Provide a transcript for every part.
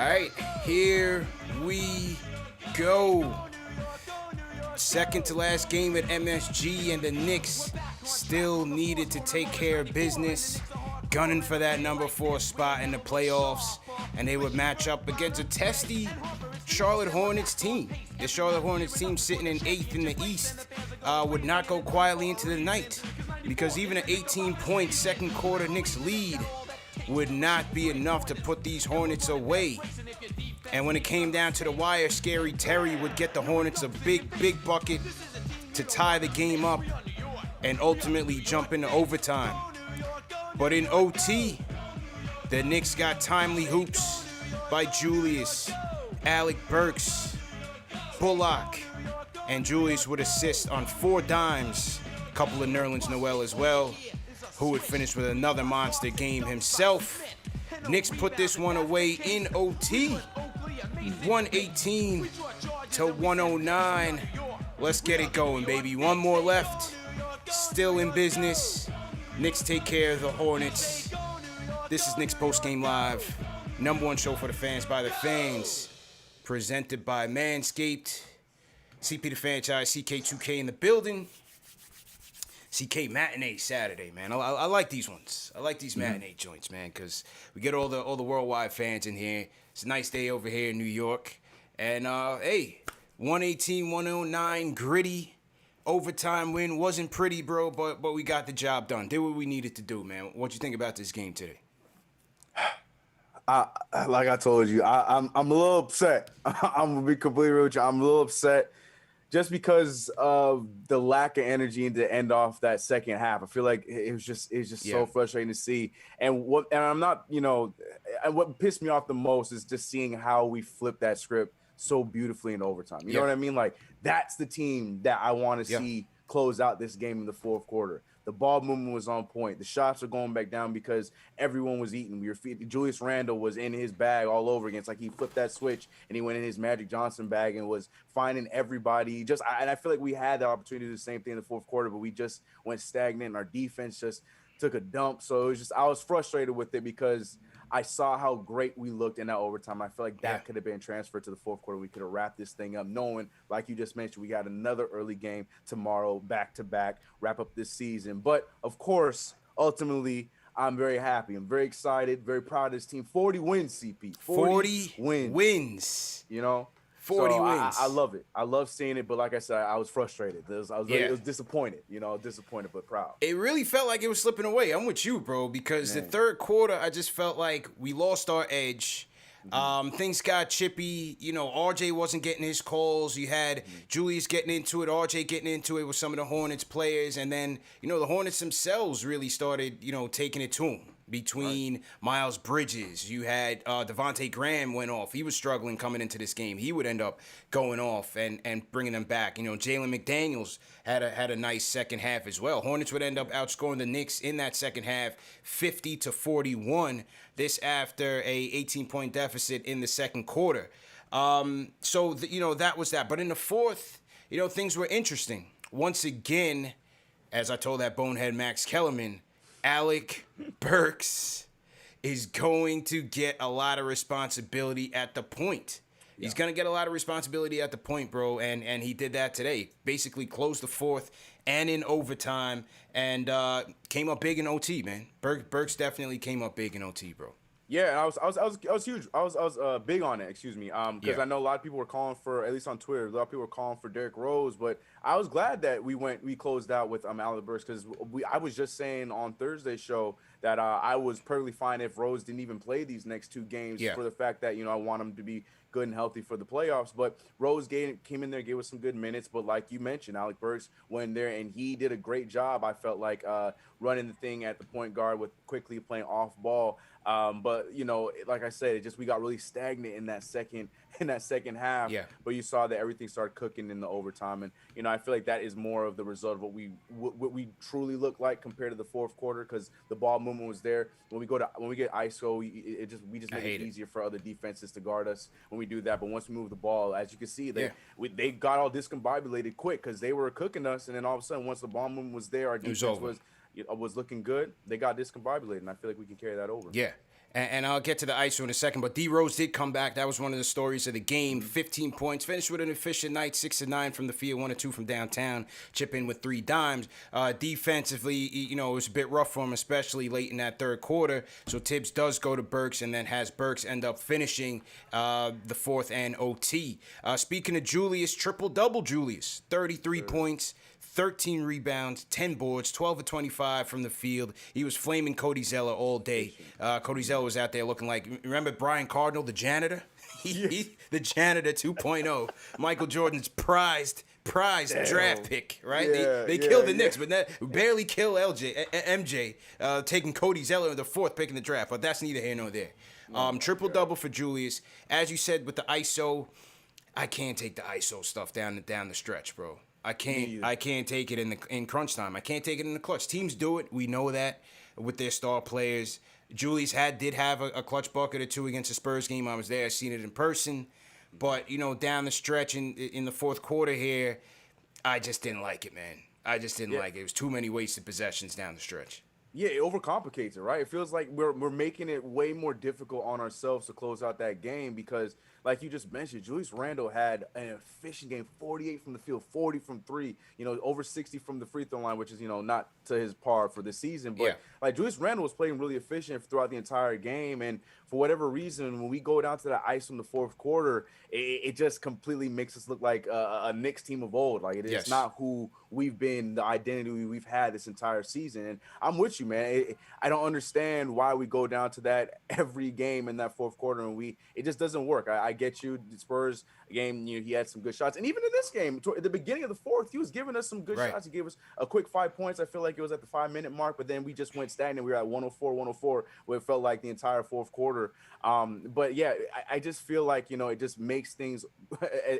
right, here we go. Second to last game at MSG, and the Knicks still needed to take care of business, gunning for that number 4 spot in the playoffs, and they would match up against a testy Charlotte Hornets team. The Charlotte Hornets team, sitting in 8th in the East, would not go quietly into the night, because even an 18-point second quarter Knicks lead would not be enough to put these Hornets away. And when it came down to the wire, Scary Terry would get the Hornets a big bucket to tie the game up and ultimately jump into overtime. But in OT, the Knicks got timely hoops by Julius, Alec Burks, Bullock, and Julius would assist on 4 dimes, a couple of Nerlens Noel as well, who would finish with another monster game himself. Knicks put this one away in OT, 118 to 109. Let's get it going, baby. One more left. Still in business. Knicks take care of the Hornets. This is Knicks Post Game Live, #1 show for the fans by the fans, presented by Manscaped. CP the franchise, CK2K in the building. CK Matinee Saturday, man. I like these ones. I like these matinee joints, man, because we get all the worldwide fans in here. It's a nice day over here in New York. And, hey, 118-109, gritty. Overtime win. Wasn't pretty, bro, but we got the job done. Did what we needed to do, man. What you think about this game today? Like I told you, I'm a little upset. I'm going to be completely real with you. I'm a little upset. Just because of the lack of energy to end off that second half. I feel like it was just so frustrating to see. And I'm not, what pissed me off the most is just seeing how we flipped that script so beautifully in overtime. You know what I mean? Like, that's the team that I want to see close out this game in the fourth quarter. The ball movement was on point. The shots are going back down because everyone was eating. Julius Randle was in his bag all over again. It's like he flipped that switch and he went in his Magic Johnson bag and was finding everybody. And I feel like we had the opportunity to do the same thing in the fourth quarter, but we just went stagnant and our defense just took a dump. So it was just, I was frustrated with it because I saw how great we looked in that overtime. I feel like that could have been transferred to the fourth quarter. We could have wrapped this thing up, knowing, like you just mentioned, we got another early game tomorrow, back-to-back, wrap up this season. But, of course, ultimately, I'm very happy. I'm very excited, very proud of this team. 40 wins, CP. 40 wins. You know? 40 so wins. I love it. I love seeing it, but like I said, I was frustrated. I was disappointed, disappointed but proud. It really felt like it was slipping away. I'm with you, bro, because the third quarter, I just felt like we lost our edge. Things got chippy. RJ wasn't getting his calls. You had Julius getting into it, RJ getting into it with some of the Hornets players, and then, the Hornets themselves really started, taking it to them. Between Miles Bridges, you had Devontae Graham went off. He was struggling coming into this game. He would end up going off and bringing them back. Jalen McDaniels had a nice second half as well. Hornets would end up outscoring the Knicks in that second half, 50-41. This after a 18-point deficit in the second quarter. So that was that. But in the fourth, things were interesting. Once again, as I told that bonehead Max Kellerman, Alec Burks is going to get a lot of responsibility at the point. He's going to get a lot of responsibility at the point, bro, and he did that today. Basically closed the fourth and in overtime and came up big in OT, man. Burks definitely came up big in OT, bro. Yeah, I was huge. I was big on it. Excuse me, because I know a lot of people were calling for, at least on Twitter, a lot of people were calling for Derrick Rose, but I was glad that we closed out with Alec Burks because I was just saying on Thursday's show that I was perfectly fine if Rose didn't even play these next 2 games for the fact that I want him to be good and healthy for the playoffs. But Rose came in there, gave us some good minutes. But like you mentioned, Alec Burks went there and he did a great job. I felt like running the thing at the point guard with quickly playing off ball. But like I said, we got really stagnant in that second half. Yeah. But you saw that everything started cooking in the overtime, and I feel like that is more of the result of what we truly look like compared to the fourth quarter because the ball movement was there. When we get ISO, we just make it easier for other defenses to guard us when we do that. But once we move the ball, as you can see, they got all discombobulated quick because they were cooking us, and then all of a sudden, once the ball movement was there, our defense was looking good. They got discombobulated, and I feel like we can carry that over. Yeah. And I'll get to the ISO in a second, but D Rose did come back. That was one of the stories of the game. 15 points, finished with an efficient night, 6 of 9 from the field, 1 of 2 from downtown. Chip in with 3 dimes. Defensively, you know, it was a bit rough for him, especially late in that third quarter. So Tibbs does go to Burks, and then has Burks end up finishing the fourth and OT. Speaking of Julius, triple-double Julius, 33 points. 13 rebounds, 10 boards, 12 of 25 from the field. He was flaming Cody Zeller all day. Cody Zeller was out there looking like, remember Brian Cardinal, the janitor? He the janitor 2.0. Michael Jordan's prized draft pick, right? They killed the Knicks, but barely kill MJ, taking Cody Zeller, the 4th pick in the draft. But that's neither here nor there. Triple-double for Julius. As you said with the ISO, I can't take the ISO stuff down the stretch, bro. I can't take it in crunch time. I can't take it in the clutch. Teams do it. We know that with their star players. Julius did have a clutch bucket or 2 against the Spurs game. I was there. I seen it in person. But, you know, down the stretch in the fourth quarter here, I just didn't like it, man. I just didn't like it. It was too many wasted possessions down the stretch. Yeah, it overcomplicates it, right? It feels like we're making it way more difficult on ourselves to close out that game because, like you just mentioned, Julius Randle had an efficient game, 48 from the field, 40 from 3, you know, over 60 from the free throw line, which is, you know, not to his par for the season. But, like, Julius Randle was playing really efficient throughout the entire game. And for whatever reason, when we go down to the ice in the fourth quarter, it just completely makes us look like a Knicks team of old. Like, it's not who we've been, the identity we've had this entire season. And I'm with you, man. I don't understand why we go down to that every game in that fourth quarter, and it just doesn't work. I get you. The Spurs game, you know, he had some good shots, and even in this game, at the beginning of the fourth, he was giving us some good shots. He gave us a quick 5 points. I feel like it was at the 5-minute mark, but then we just went stagnant. We were at 104, where it felt like the entire fourth quarter. But yeah, I just feel like, you know, it just makes things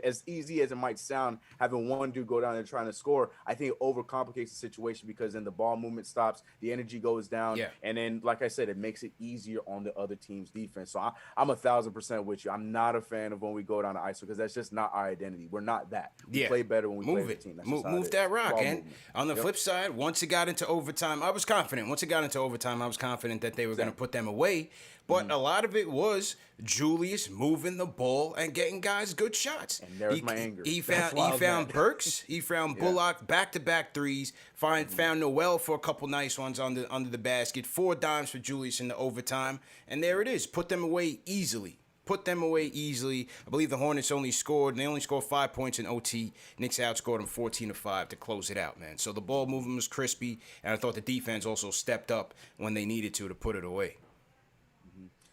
as easy as it might sound, having one dude go down and trying to score. I think it overcomplicates the situation because then the ball movement stops, the energy goes down, and then, like I said, it makes it easier on the other team's defense. So I'm 1,000% with you. I'm not a fan of when we go down to ISO because that's just not our identity. We're not that. We play better when we play the team. That's move that rock. And on the flip side, once it got into overtime, I was confident. Once it got into overtime, I was confident that they were going to put them away. But a lot of it was Julius moving the ball and getting guys good shots. And there's my anger. He found Burks. He found Bullock, back-to-back threes. Found Noel for a couple nice ones under the basket. 4 dimes for Julius in the overtime. And there it is. Put them away easily. I believe the Hornets only scored 5 points in OT. Knicks outscored them 14-5 to close it out, man. So the ball movement was crispy, and I thought the defense also stepped up when they needed to put it away.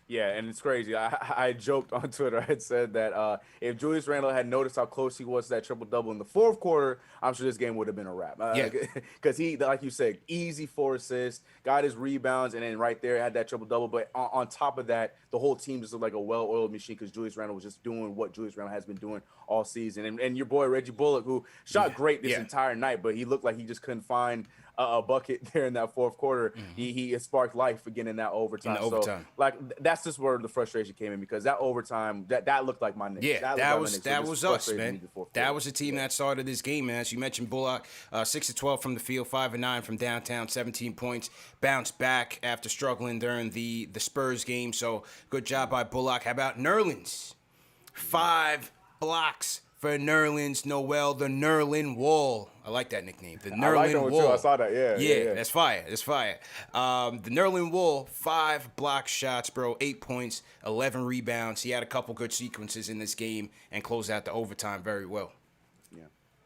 Yeah, and it's crazy. I joked on Twitter. I had said that if Julius Randle had noticed how close he was to that triple-double in the fourth quarter, I'm sure this game would have been a wrap. Because he, like you said, easy 4 assists, got his rebounds, and then right there had that triple-double. But on top of that, the whole team just looked like a well-oiled machine because Julius Randle was just doing what Julius Randle has been doing all season. And your boy Reggie Bullock, who shot great this entire night, but he looked like he just couldn't find a bucket there in that fourth quarter. He sparked life again in that overtime. So, like, that's just where the frustration came in because that overtime, that looked like my Knicks. Yeah, that was us, man. That was the team that started this game, man. As you mentioned, Bullock, 6 of 12 from the field, 5 of 9 from downtown, 17 points. Bounced back after struggling during the Spurs game. So good job by Bullock. How about Nerlens? 5 blocks for Nerlens Noel, the Nerlin Wall. I like that nickname, the Nerlin Wall. I like that one too. I saw that. Yeah. That's fire. The Nerlin Wall, 5 block shots, bro, 8 points, 11 rebounds. He had a couple good sequences in this game and closed out the overtime very well.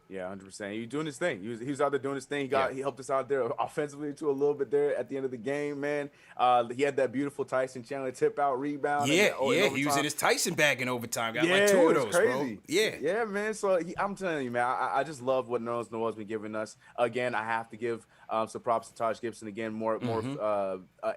Yeah, 100%. He was doing his thing. He was out there doing his thing. He helped us out there offensively too a little bit there at the end of the game, man. He had that beautiful Tyson Chandler tip out rebound. He was in his Tyson bag in overtime. Got like 2 of those, crazy. Bro. Yeah, man. So I'm telling you, man, I just love what Nerlens Noel's been giving us. Again, I have to give some props to Taj Gibson. Again, more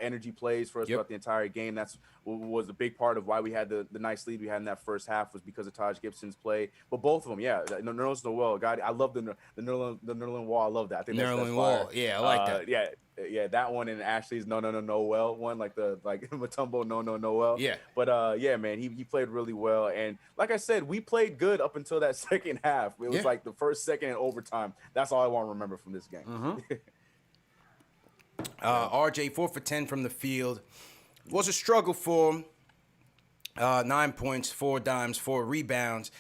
energy plays for us throughout the entire game. That's was a big part of why we had the nice lead we had in that first half was because of Taj Gibson's play. But both of them, Nerlens Noel, God, I love the Nerlin Wall. I love that. I think that's Wall. Yeah, I like that. Yeah, that one and Ashley's Noel one, like Mutombo Noel. Yeah. But man, he played really well. And like I said, we played good up until that second half. It was like the first, second, and overtime. That's all I want to remember from this game. RJ 4 for 10 from the field. Was a struggle for him. 9 points, 4 dimes, 4 rebounds.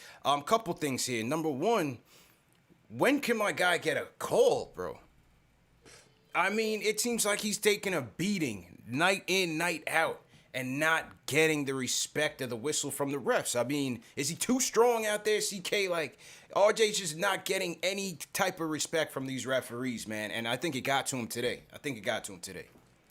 Couple things here. Number one, when can my guy get a call, bro? I mean, it seems like he's taking a beating night in, night out, and not getting the respect of the whistle from the refs. I mean, is he too strong out there, CK? Like, RJ's just not getting any type of respect from these referees, man. And I think it got to him today.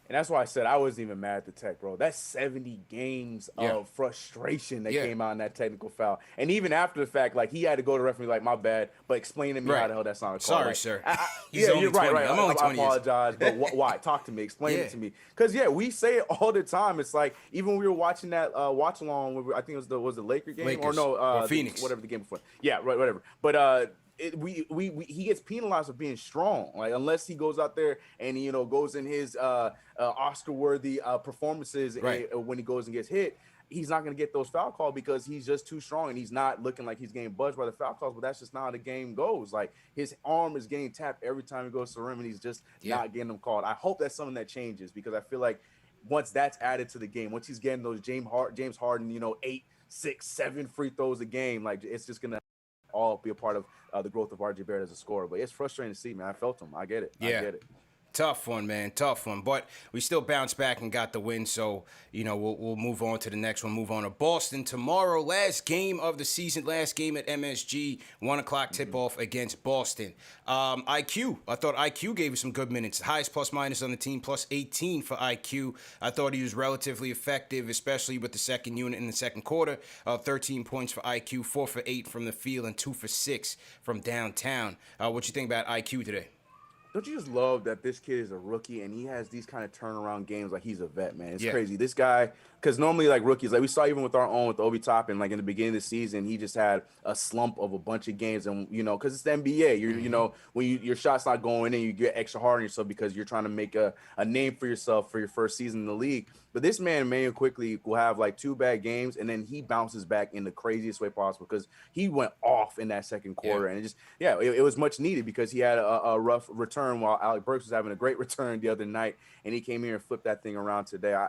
And that's why I said I wasn't even mad at the tech, bro. That's 70 games of frustration that came out in that technical foul. And even after the fact, like, he had to go to the referee, like, my bad, but explain to me how the hell that's not a call. Sorry, like, sir. Yeah, you're right. I'm only 20 I apologize, but why? Talk to me. Explain it to me. Because, we say it all the time. It's like, even when we were watching that watch-along, I think it was the Laker game? Lakers. Or Phoenix. Whatever the game before. Yeah, right, whatever. But, he gets penalized for being strong, like, unless he goes out there and goes in his Oscar-worthy performances when he goes and gets hit. He's not going to get those foul calls because he's just too strong and he's not looking like he's getting buzzed by the foul calls. But that's just not how the game goes. Like, his arm is getting tapped every time he goes to the rim and he's just not getting them called. I hope that's something that changes because I feel like once that's added to the game, once he's getting those James Harden 8, 6, 7 free throws a game, like, it's just gonna all be a part of the growth of RJ Barrett as a scorer. But it's frustrating to see, man. I felt him. I get it. I get it. Tough one, man. Tough one. But we still bounced back and got the win. So, we'll move on to the next one. Move on to Boston tomorrow. Last game of the season. Last game at MSG. 1 o'clock tip-off against Boston. IQ. I thought IQ gave us some good minutes. Highest plus-minus on the team. Plus 18 for IQ. I thought he was relatively effective, especially with the second unit in the second quarter. 13 points for IQ. 4 for 8 from the field and 2 for 6 from downtown. What you think about IQ today? Don't you just love that this kid is a rookie and he has these kind of turnaround games like he's a vet, man? It's crazy. This guy, because normally, like, rookies, like we saw even with our own, with Obi Toppin, like in the beginning of the season, he just had a slump of a bunch of games. And, because it's the NBA, when your shot's not going in, you get extra hard on yourself because you're trying to make a name for yourself for your first season in the league. But this man, Emmanuel quickly will have like 2 bad games, and then he bounces back in the craziest way possible because he went off in that second quarter. And it was much needed because he had a rough return while Alec Burks was having a great return the other night, and he came here and flipped that thing around today.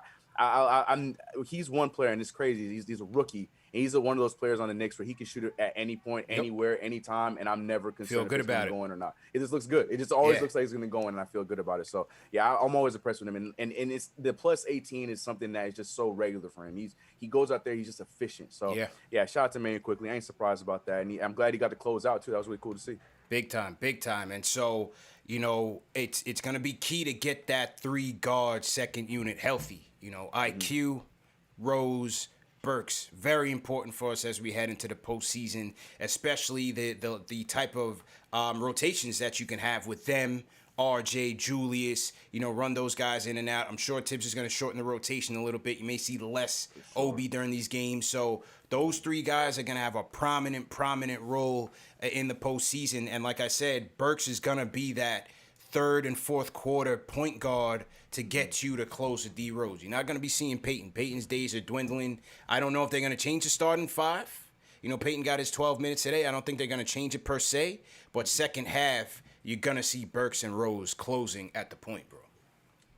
He's one player, and it's crazy. He's a rookie, and he's one of those players on the Knicks where he can shoot it at any point, anywhere, anytime, and I'm never concerned if it's going to go in or not. It just looks good. It just always looks like it's going to go in, and I feel good about it. So, I'm always impressed with him, and it's the plus 18 is something that is just so regular for him. He goes out there, he's just efficient. So, shout out to Emmanuel quickly. I ain't surprised about that, and I'm glad he got to close out too. That was really cool to see. Big time. And so, it's going to be key to get that 3-guard second unit healthy. IQ, Rose, Burks, very important for us as we head into the postseason, especially the type of rotations that you can have with them, RJ, Julius, run those guys in and out. I'm sure Tibbs is going to shorten the rotation a little bit. You may see less Obi during these games. So those 3 guys are going to have a prominent role in the postseason. And like I said, Burks is going to be that third and fourth quarter point guard to get you to close the D Rose. You're not going to be seeing Peyton. Peyton's days are dwindling. I don't know if they're going to change the starting 5. Peyton got his 12 minutes today. I don't think they're going to change it per se. But second half, you're going to see Burks and Rose closing at the point, bro.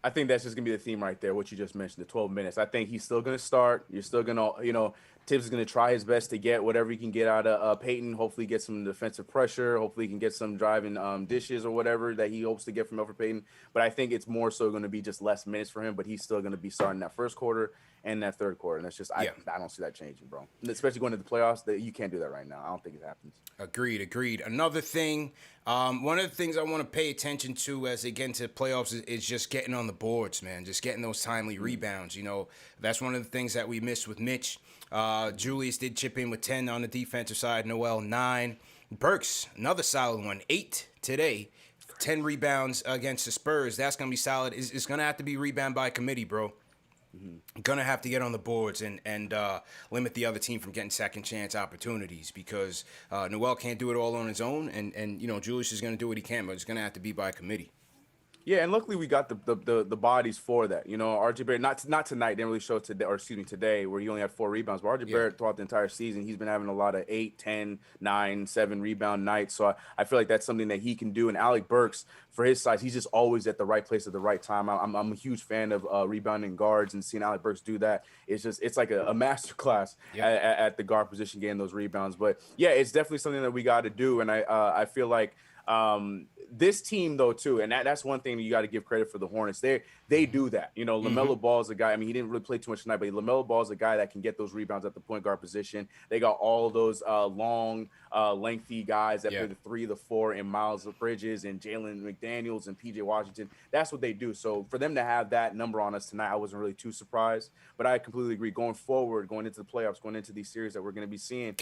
I think that's just going to be the theme right there, what you just mentioned, the 12 minutes. I think he's still going to start. You're still going to, Tibbs is going to try his best to get whatever he can get out of Peyton. Hopefully get some defensive pressure. Hopefully he can get some driving dishes or whatever that he hopes to get from Elfrid Payton. But I think it's more so going to be just less minutes for him, but he's still going to be starting that first quarter and that third quarter. And that's just, I don't see that changing, bro. And especially going to the playoffs, that you can't do that right now. I don't think it happens. Agreed. Another thing, one of the things I want to pay attention to as they get into the playoffs is just getting on the boards, man. Just getting those timely rebounds. That's one of the things that we missed with Mitch. Julius did chip in with 10 on the defensive side. Noel, 9. Burks, another solid one. 8 today. 10 rebounds against the Spurs. That's going to be solid. It's going to have to be rebound by committee, bro. Going to have to get on the boards and limit the other team from getting second chance opportunities because Noel can't do it all on his own. And Julius is going to do what he can, but it's going to have to be by committee. Yeah, and luckily we got the bodies for that. You know, RJ Barrett not tonight, didn't really show today, or excuse me, today, where he only had 4 rebounds. But RJ Barrett throughout the entire season, he's been having a lot of 8, 10, 9, 7 rebound nights. So I feel like that's something that he can do. And Alec Burks, for his size, he's just always at the right place at the right time. I'm a huge fan of rebounding guards, and seeing Alec Burks do that, it's like a master class at the guard position, getting those rebounds. But yeah, it's definitely something that we got to do. And I feel like this team though too, and that's one thing that you got to give credit for the Hornets. They do that. You know, LaMelo Ball is a guy. I mean, he didn't really play too much tonight, but LaMelo Ball is a guy that can get those rebounds at the point guard position. They got all those long, lengthy guys that play the 3, the 4, and Miles Bridges and Jalen McDaniels and PJ Washington. That's what they do. So for them to have that number on us tonight, I wasn't really too surprised. But I completely agree. Going forward, going into the playoffs, going into these series that we're going to be seeing,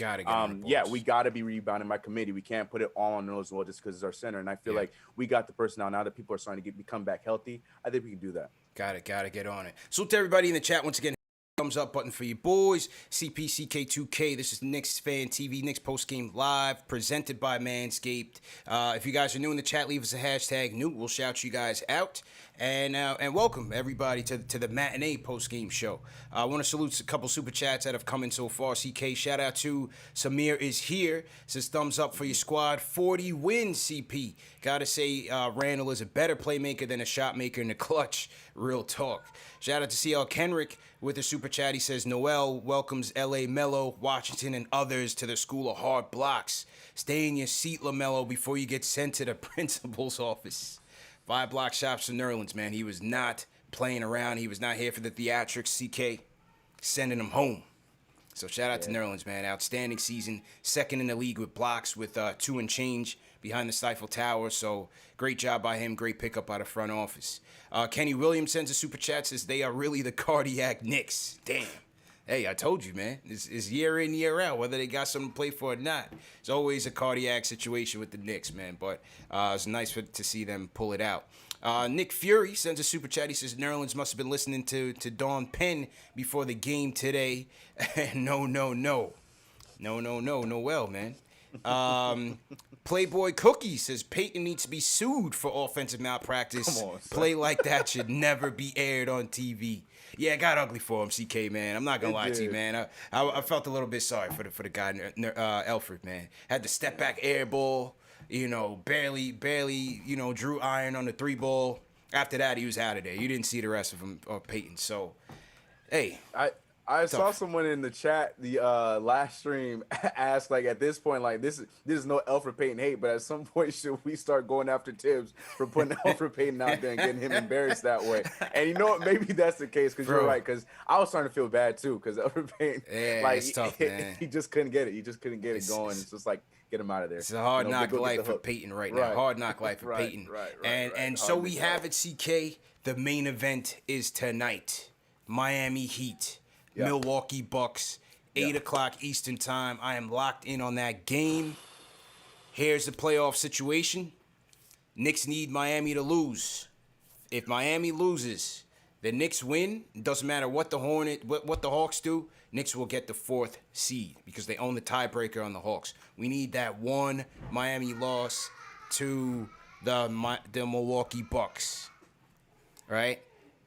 we got to be rebounding by committee. We can't put it all on those well just because it's our center. And I feel like we got the personnel now that people are starting to become back healthy. I think we can do that. Got to get on it. Salute to everybody in the chat once again. Thumbs up button for you boys. CPCK2K. This is KnicksFanTV, Knicks Post Game Live, presented by Manscaped. If you guys are new in the chat, leave us a hashtag new. We'll shout you guys out. And welcome everybody to the matinee post game show. I want to salute a couple super chats that have come in so far. CK, shout out to Samir is here. Says thumbs up for your squad. 40 wins, CP. Gotta say, Randle is a better playmaker than a shot maker in the clutch. Real talk. Shout out to CL Kenrick with a super chat. He says Noel welcomes LA Mello, Washington, and others to the school of hard blocks. Stay in your seat, LaMelo, before you get sent to the principal's office. 5 block shops for Nerlens, man. He was not playing around. He was not here for the theatrics. CK sending him home. So shout out to Nerlens, man. Outstanding season. Second in the league with blocks with 2 and change behind the Stifle Tower. So great job by him. Great pickup by the front office. Kenny Williams sends a super chat. Says they are really the cardiac Knicks. Damn. Hey, I told you, man. It's year in, year out, whether they got something to play for or not. It's always a cardiac situation with the Knicks, man. But it's nice to see them pull it out. Nick Fury sends a super chat. He says Nerlens must have been listening to Dawn Penn before the game today. No, well, man. Playboy Cookie says Peyton needs to be sued for offensive malpractice. Come on, play like that should never be aired on TV. Yeah, it got ugly for him, CK, man. I'm not going to lie to you, man. I felt a little bit sorry for the guy, Elfrid, man. Had the step back air ball, barely, drew iron on the 3 ball. After that, he was out of there. You didn't see the rest of him, Peyton. So, hey. I saw someone in the chat the last stream ask, like, at this point, like, this is no Elfrid Payton hate, but at some point should we start going after Tibbs for putting Elfrid Payton out there and getting him embarrassed that way? And you know what? Maybe that's the case because you're right. Because I was starting to feel bad too because Elfrid Payton, it's tough, man. He just couldn't get it. He just couldn't get it going. It's just like get him out of there. It's a hard knock life for Peyton right now. Hard knock life for Peyton. And so we have it, CK. The main event is tonight. Miami Heat. Milwaukee Bucks, 8 o'clock Eastern time. I am locked in on that game. Here's the playoff situation. Knicks need Miami to lose. If Miami loses, the Knicks win. It doesn't matter what the Hawks do. Knicks will get the 4th seed because they own the tiebreaker on the Hawks. We need that one Miami loss to the Milwaukee Bucks. Right?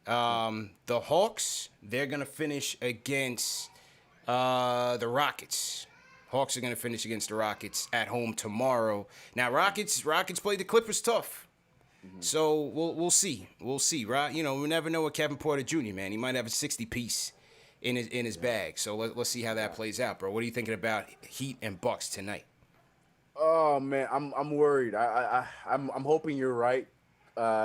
The Hawks, they're going to finish against the Rockets. Hawks are going to finish against the Rockets at home tomorrow. Now, Rockets play the Clippers tough. So we'll see. We'll see, right? We never know with Kevin Porter Jr., man. He might have a 60-piece in his bag. So let's see how that plays out, bro. What are you thinking about Heat and Bucks tonight? Oh, man, I'm worried. I'm hoping you're right.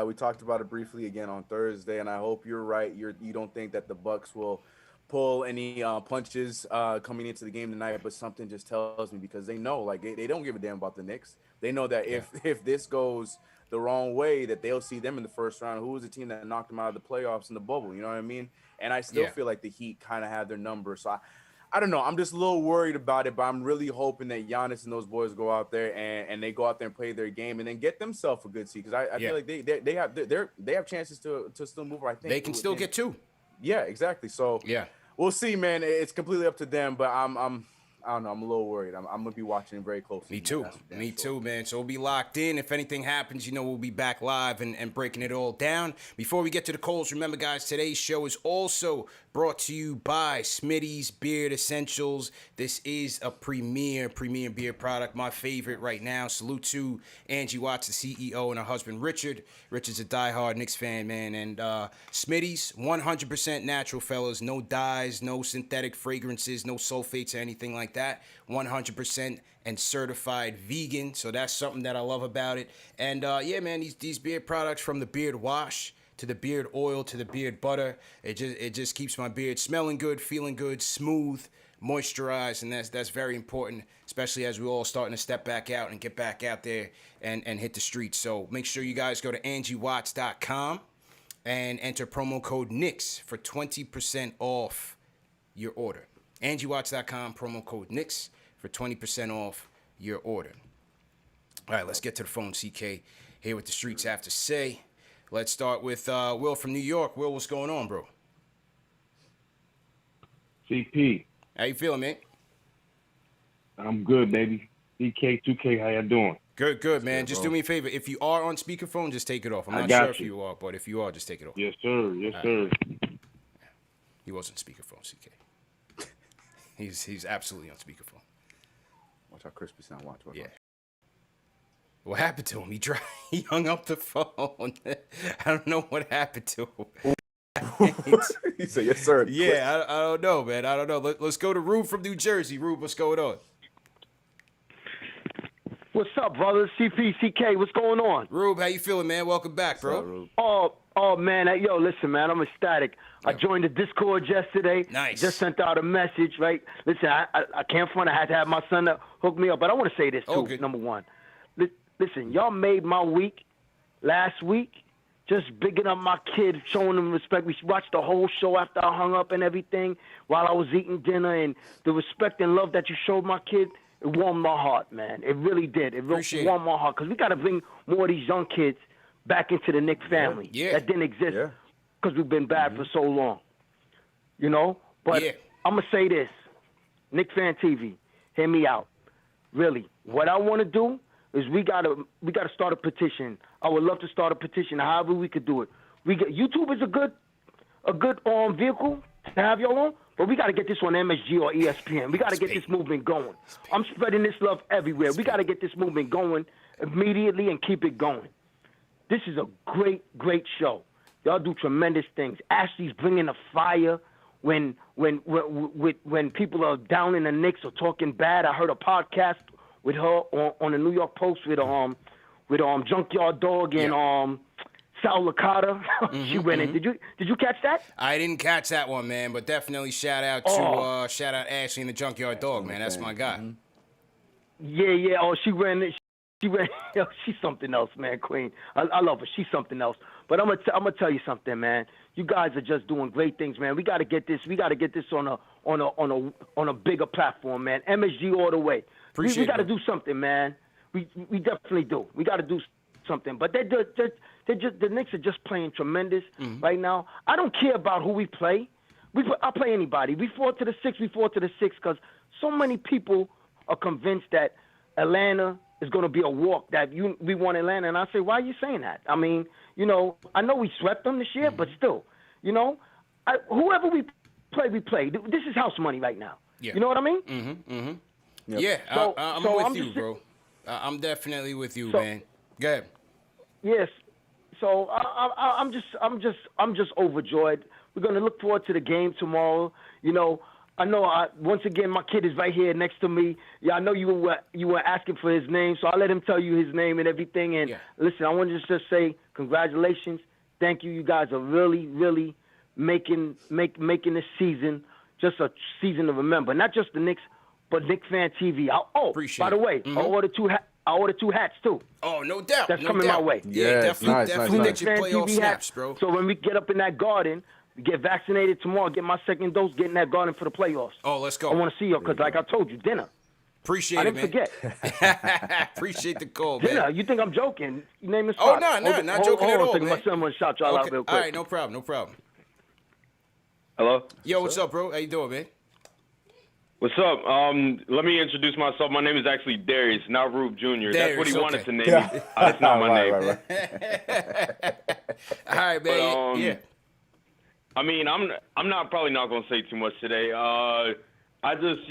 We talked about it briefly again on Thursday, and I hope you're right. You don't think that the Bucks will pull any punches coming into the game tonight, but something just tells me because they know, like they don't give a damn about the Knicks. They know that if this goes the wrong way, that they'll see them in the first round. Who was the team that knocked them out of the playoffs in the bubble? You know what I mean? And I still feel like the Heat kind of have their number. So I don't know. I'm just a little worried about it, but I'm really hoping that Giannis and those boys go out there and they go out there and play their game and then get themselves a good seed because I feel like they have chances to still move. I think they can still get 2. Yeah, exactly. So we'll see, man. It's completely up to them, but I don't know. I'm a little worried. I'm gonna be watching it very closely. Me too. Me too, man. So we'll be locked in. If anything happens, we'll be back live and breaking it all down. Before we get to the calls, remember, guys, today's show is also brought to you by Smitty's Beard Essentials. This is a premier beer product, my favorite right now. Salute to Angie Watts, the CEO, and her husband, Richard. Richard's a diehard Knicks fan, man. And Smitty's, 100% natural, fellas. No dyes, no synthetic fragrances, no sulfates or anything like that. 100% and certified vegan. So that's something that I love about it. And yeah, man, these beard products, from the beard wash to the beard oil to the beard butter, it just keeps my beard smelling good, feeling good, smooth, moisturized, and that's very important, especially as we're all starting to step back out and get back out there and hit the streets. So make sure you guys go to angiewatts.com and enter promo code Knicks for 20% off your order. angiewatts.com, promo code Knicks for 20% off your order. All right, let's get to the phone. CK here with the streets have to say. Let's start with Will from New York. Will, what's going on, bro? CP. How you feeling, man? I'm good, baby. DK, 2K, how you doing? Good, man. Just do me a favor. If you are on speakerphone, just take it off. I'm not sure if you are, but if you are, just take it off. Yes, sir. Yes, sir. He wasn't speakerphone, CK. He's absolutely on speakerphone. Watch how crispy sound. Watch. Yeah. What happened to him? He hung up the phone. I don't know what happened to him. He said, yes, sir. Yeah, I don't know, man. I don't know. Let's go to Rube from New Jersey. Rube, what's going on? What's up, brother? CK, what's going on? Rube, how you feeling, man? Welcome back, bro. Oh, man. Yo, listen, man, I'm ecstatic. I joined the Discord yesterday. Nice. Just sent out a message, right? Listen, I can't front. I had to have my son to hook me up, but I want to say this, too, number one. Listen, y'all made my week last week. Just bigging up my kid, showing him respect. We watched the whole show after I hung up and everything while I was eating dinner, and the respect and love that you showed my kid, it warmed my heart, man. It really did. It really warmed my heart, because we got to bring more of these young kids back into the Knicks family that didn't exist because we've been bad for so long. But I'm going to say this. KnicksFanTV, hear me out. Really, what I want to do is we gotta start a petition. I would love to start a petition, however we could do it. YouTube is a good vehicle to have y'all on, but we gotta get this on MSG or ESPN. We gotta get this movement going. I'm spreading this love everywhere. We gotta get this movement going immediately and keep it going. This is a great show. Y'all do tremendous things. Ashley's bringing a fire when people are down in the Knicks or talking bad. I heard a podcast with her on the New York Post with Junkyard Dog and Sal Licata. She went in. Did you catch that? I didn't catch that one, man, but definitely shout out Ashley and the Junkyard Dog, man. That's my guy. Yeah. Oh, she ran. She's something else, man, Queen. I love her. She's something else. But I'm gonna tell you something, man. You guys are just doing great things, man. We gotta get this. We gotta get this on a bigger platform, man. MSG all the way. We got to do something, man. We definitely do. We got to do something. But the Knicks are just playing tremendous right now. I don't care about who we play. I'll play anybody. We fought to the six because so many people are convinced that Atlanta is going to be a walk, that we want Atlanta. And I say, why are you saying that? I mean, I know we swept them this year, but still, whoever we play, we play. This is house money right now. Yeah. You know what I mean? Yep. Yeah, I'm with you, bro. I'm definitely with you, man. Go ahead. Yes. So I'm just overjoyed. We're gonna look forward to the game tomorrow. I know. Once again, my kid is right here next to me. Yeah, I know you were asking for his name, so I'll let him tell you his name and everything. And listen, I want to just say congratulations. Thank you. You guys are really, really making this season just a season to remember. Not just the Knicks, but KnicksFanTV. By the way, I ordered two hats too. Oh, no doubt. That's coming my way. Yeah, definitely nice. get your playoff snaps, bro. So when we get up in that garden, we get vaccinated tomorrow, get my second dose, get in that garden for the playoffs. Oh, let's go. I want to see you because, like I told you, dinner. Appreciate it, man. I didn't forget. Appreciate the call, man. Dinner. You think I'm joking? You name the spot. Oh, no, not joking at all, man. My son want to shout y'all out real quick. All right, no problem. Hello? Yo, what's up, bro? How you doing, man? What's up? Let me introduce myself. My name is actually Darius, not Rube Jr. That's what he wanted to name me. That's not my name. Right. All right, man. But, I mean, I'm probably not gonna say too much today. I just,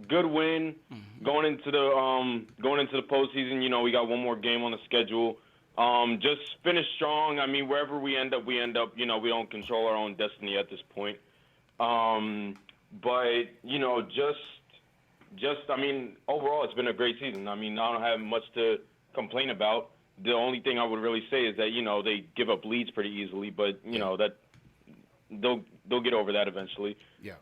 good win going into the postseason. We got one more game on the schedule. Just finish strong. I mean, wherever we end up. We don't control our own destiny at this point. But, I mean, overall, it's been a great season. I mean, I don't have much to complain about. The only thing I would really say is that, they give up leads pretty easily, but, that they'll get over that eventually. Yeah.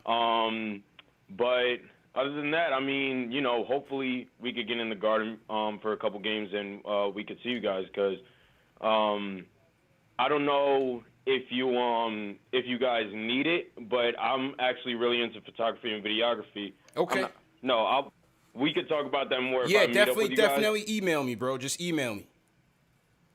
But other than that, I mean, hopefully we could get in the Garden for a couple games and we could see you guys because I don't know if you guys need it, but I'm actually really into photography and videography. Okay. We could talk about that more. Yeah, if I meet up with you definitely guys. email me, bro. Just email me.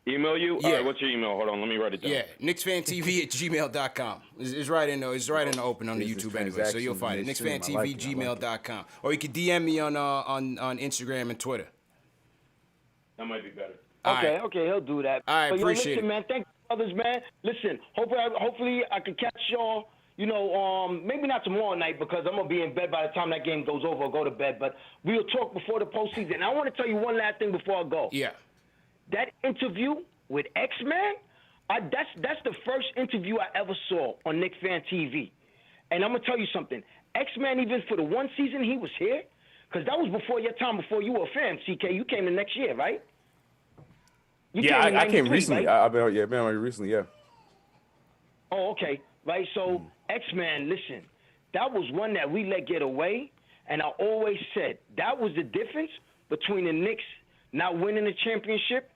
Email you? Yeah. All right, what's your email? Hold on, let me write it down. Yeah, KnicksFanTV@gmail.com. It's right in the open on the YouTube anyway, so you'll find it. KnicksFanTV@gmail.com. Or you can DM me on Instagram and Twitter. That might be better. Okay, he'll do that. All right, but, appreciate listen, it. man. Thank you, brothers, man. Listen, hopefully I can catch y'all. Maybe not tomorrow night because I'm gonna be in bed by the time that game goes over. I'll go to bed, but we'll talk before the postseason. And I want to tell you one last thing before I go. Yeah. That interview with X-Man, that's the first interview I ever saw on KnicksFanTV. And I'm going to tell you something. X-Man, even for the one season he was here, because that was before your time, before you were a fan, CK. You came the next year, right? I came recently. Right? I've been on recently, yeah. Oh, okay. Right, so X-Man, listen, that was one that we let get away, and I always said that was the difference between the Knicks not winning the championship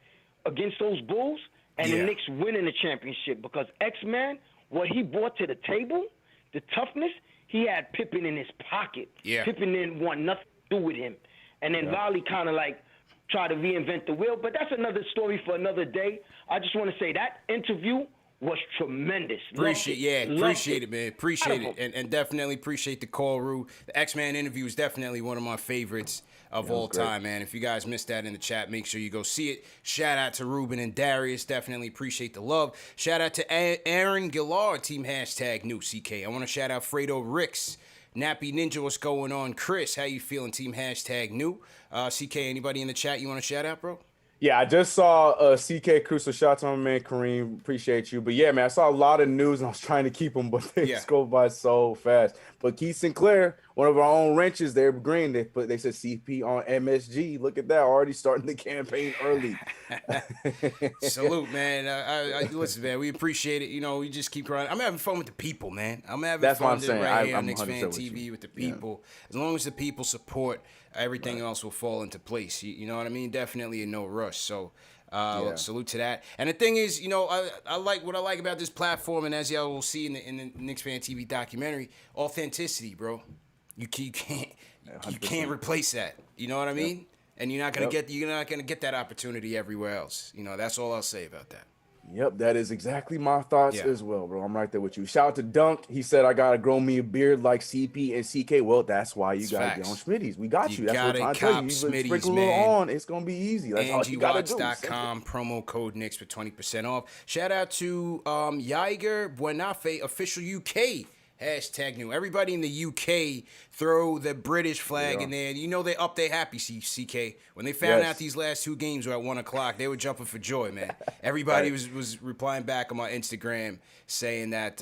against those Bulls and the Knicks winning the championship because X-Man, what he brought to the table, the toughness, he had Pippen in his pocket. Yeah. Pippen didn't want nothing to do with him. And then Lolly kind of like tried to reinvent the wheel, but that's another story for another day. I just want to say that interview was tremendous. Appreciate it, man. Appreciate it. And definitely appreciate the call, Rue. The X-Man interview is definitely one of my favorites of all time, man. If you guys missed that in the chat, make sure you go see it. Shout out to Ruben and Darius. Definitely appreciate the love. Shout out to Aaron Gillard, Team #new CK. I want to shout out Fredo Ricks, Nappy Ninja, what's going on? Chris, how you feeling? Team #new. CK, anybody in the chat you want to shout out, bro? Yeah, I just saw CK Cruz, so shout out to my man Kareem. Appreciate you. But yeah, man, I saw a lot of news and I was trying to keep them, but they just go by so fast. But Keith Sinclair, one of our own wrenches, they're green. They said CP on MSG. Look at that, already starting the campaign early. Salute, man. I listen, man, we appreciate it. We just keep grinding. I'm having fun with the people, man. I'm having fun right here on KnicksFanTV with the people. As long as the people support, everything else will fall into place. You know what I mean? Definitely in no rush. So salute to that. And the thing is, I like what I like about this platform, and as y'all will see in the KnicksFanTV documentary, authenticity, bro. You can't replace that. You know what I mean? And you're not gonna get that opportunity everywhere else. That's all I'll say about that. Yep, that is exactly my thoughts as well, bro. I'm right there with you. Shout out to Dunk. He said, I got to grow me a beard like CP and CK. Well, that's why you got to get on Schmitty's. We got you. That's what I'm trying to tell you. Sprinkle a little on. It's going to be easy. That's all you got to do. AngieWatts.com, promo code Knicks for 20% off. Shout out to Yiger Buenafe, official UK. #new. Everybody in the UK throw the British flag in there. They up their happy, CK. When they found out these last two games were at 1 o'clock, they were jumping for joy, man. Everybody was replying back on my Instagram saying that,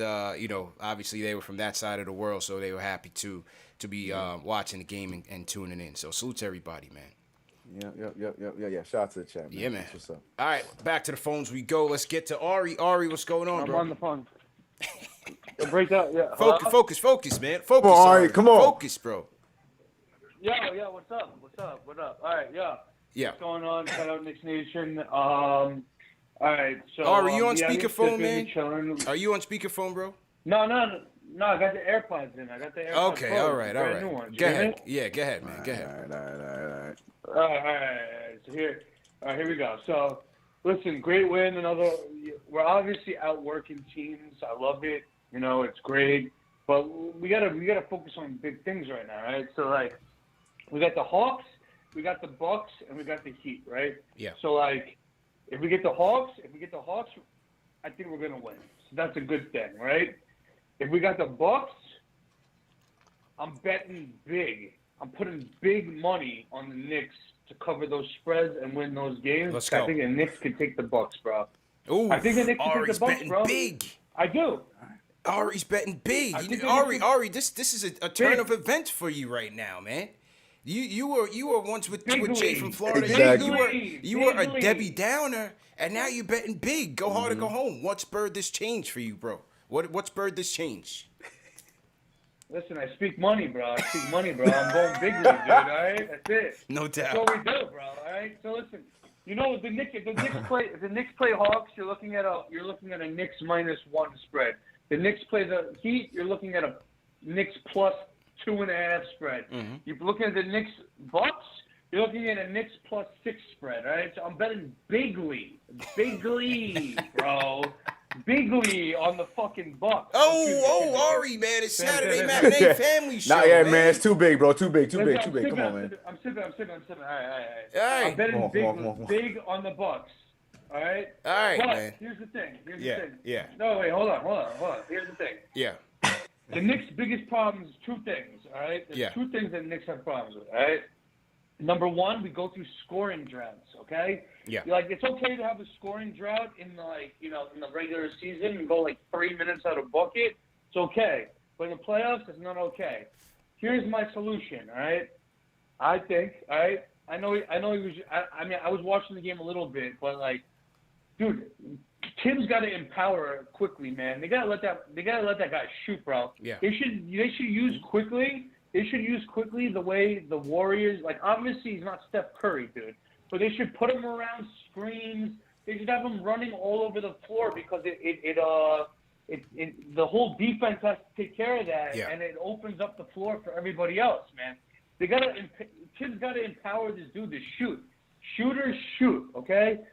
obviously they were from that side of the world, so they were happy to be watching the game and tuning in. So salute to everybody, man. Yeah. Shout out to the chat, man. Yeah, man. That's what's up. All right, back to the phones we go. Let's get to Ari. Ari, what's going on, bro? I'm on the phone. Break up, yeah. Focus, man. Focus, Ari. Come on. Focus, bro. Yo, what's up? What up? All right, yeah. What's going on? Shout out Knicks Nation. All right, so. Ari, are you on speakerphone, man? Are you on speakerphone, bro? No. I got the AirPods in. Okay, all right. Go ahead. Yeah, go ahead, man. Go ahead. All right. So here we go. So, listen, great win. We're obviously outworking teams. I love it. It's great. But we gotta focus on big things right now, right? So like, we got the Hawks, we got the Bucks, and we got the Heat, right? Yeah. So like, if we get the Hawks, I think we're gonna win. So that's a good thing, right? If we got the Bucks, I'm betting big. I'm putting big money on the Knicks to cover those spreads and win those games. Let's go. I think the Knicks can take the Bucks, bro. Ooh, I think the Knicks can take Ari's the Bucks, betting bro. big. I do. Ari's betting big. Ari, this is a turn of events for you right now, man. You were once with Jay from Florida. Exactly. You were a Debbie Downer, and now you're betting big. Go hard or go home. What's spurred this change for you, bro? What spurred this change? Listen, I speak money, bro. I'm going big league, dude. All right, that's it. No doubt. That's what we do, bro. All right. So listen, if the Knicks play Hawks, you're looking at a Knicks -1 spread. The Knicks play the Heat, you're looking at a Knicks +2.5 spread. Mm-hmm. You're looking at the Knicks Bucks, you're looking at a Knicks +6 spread. All right. So I'm betting bigly, bro. Bigly on the fucking Bucks. Ari, man, it's Saturday matinee family show. Nah, yeah, man, it's too big, bro. Too big. Come on, man. I'm sipping. All right. All I'm betting right. big on the Bucks. All right. All right, but man. here's the thing. Yeah. No, wait, hold on. Here's the thing. Yeah. The Knicks' biggest problem is two things. All right. There's two things that the Knicks have problems with. All right. Number one, we go through scoring droughts. Okay. Yeah. Like, it's okay to have a scoring drought in the in the regular season and go like 3 minutes out of bucket. It's okay. But in the playoffs, it's not okay. Here's my solution. All right. I think. All right. I know. He was. I was watching the game a little bit, but like, dude, Tim's got to empower quickly, man. They gotta let that guy shoot, bro. Yeah. They should use quickly. They should use quickly the way the Warriors. Like, obviously, he's not Steph Curry, dude. But they should put him around screens. They should have him running all over the floor because the whole defense has to take care of that, and it opens up the floor for everybody else, man. Tim's got to empower this dude to shoot. Shooters shoot, okay?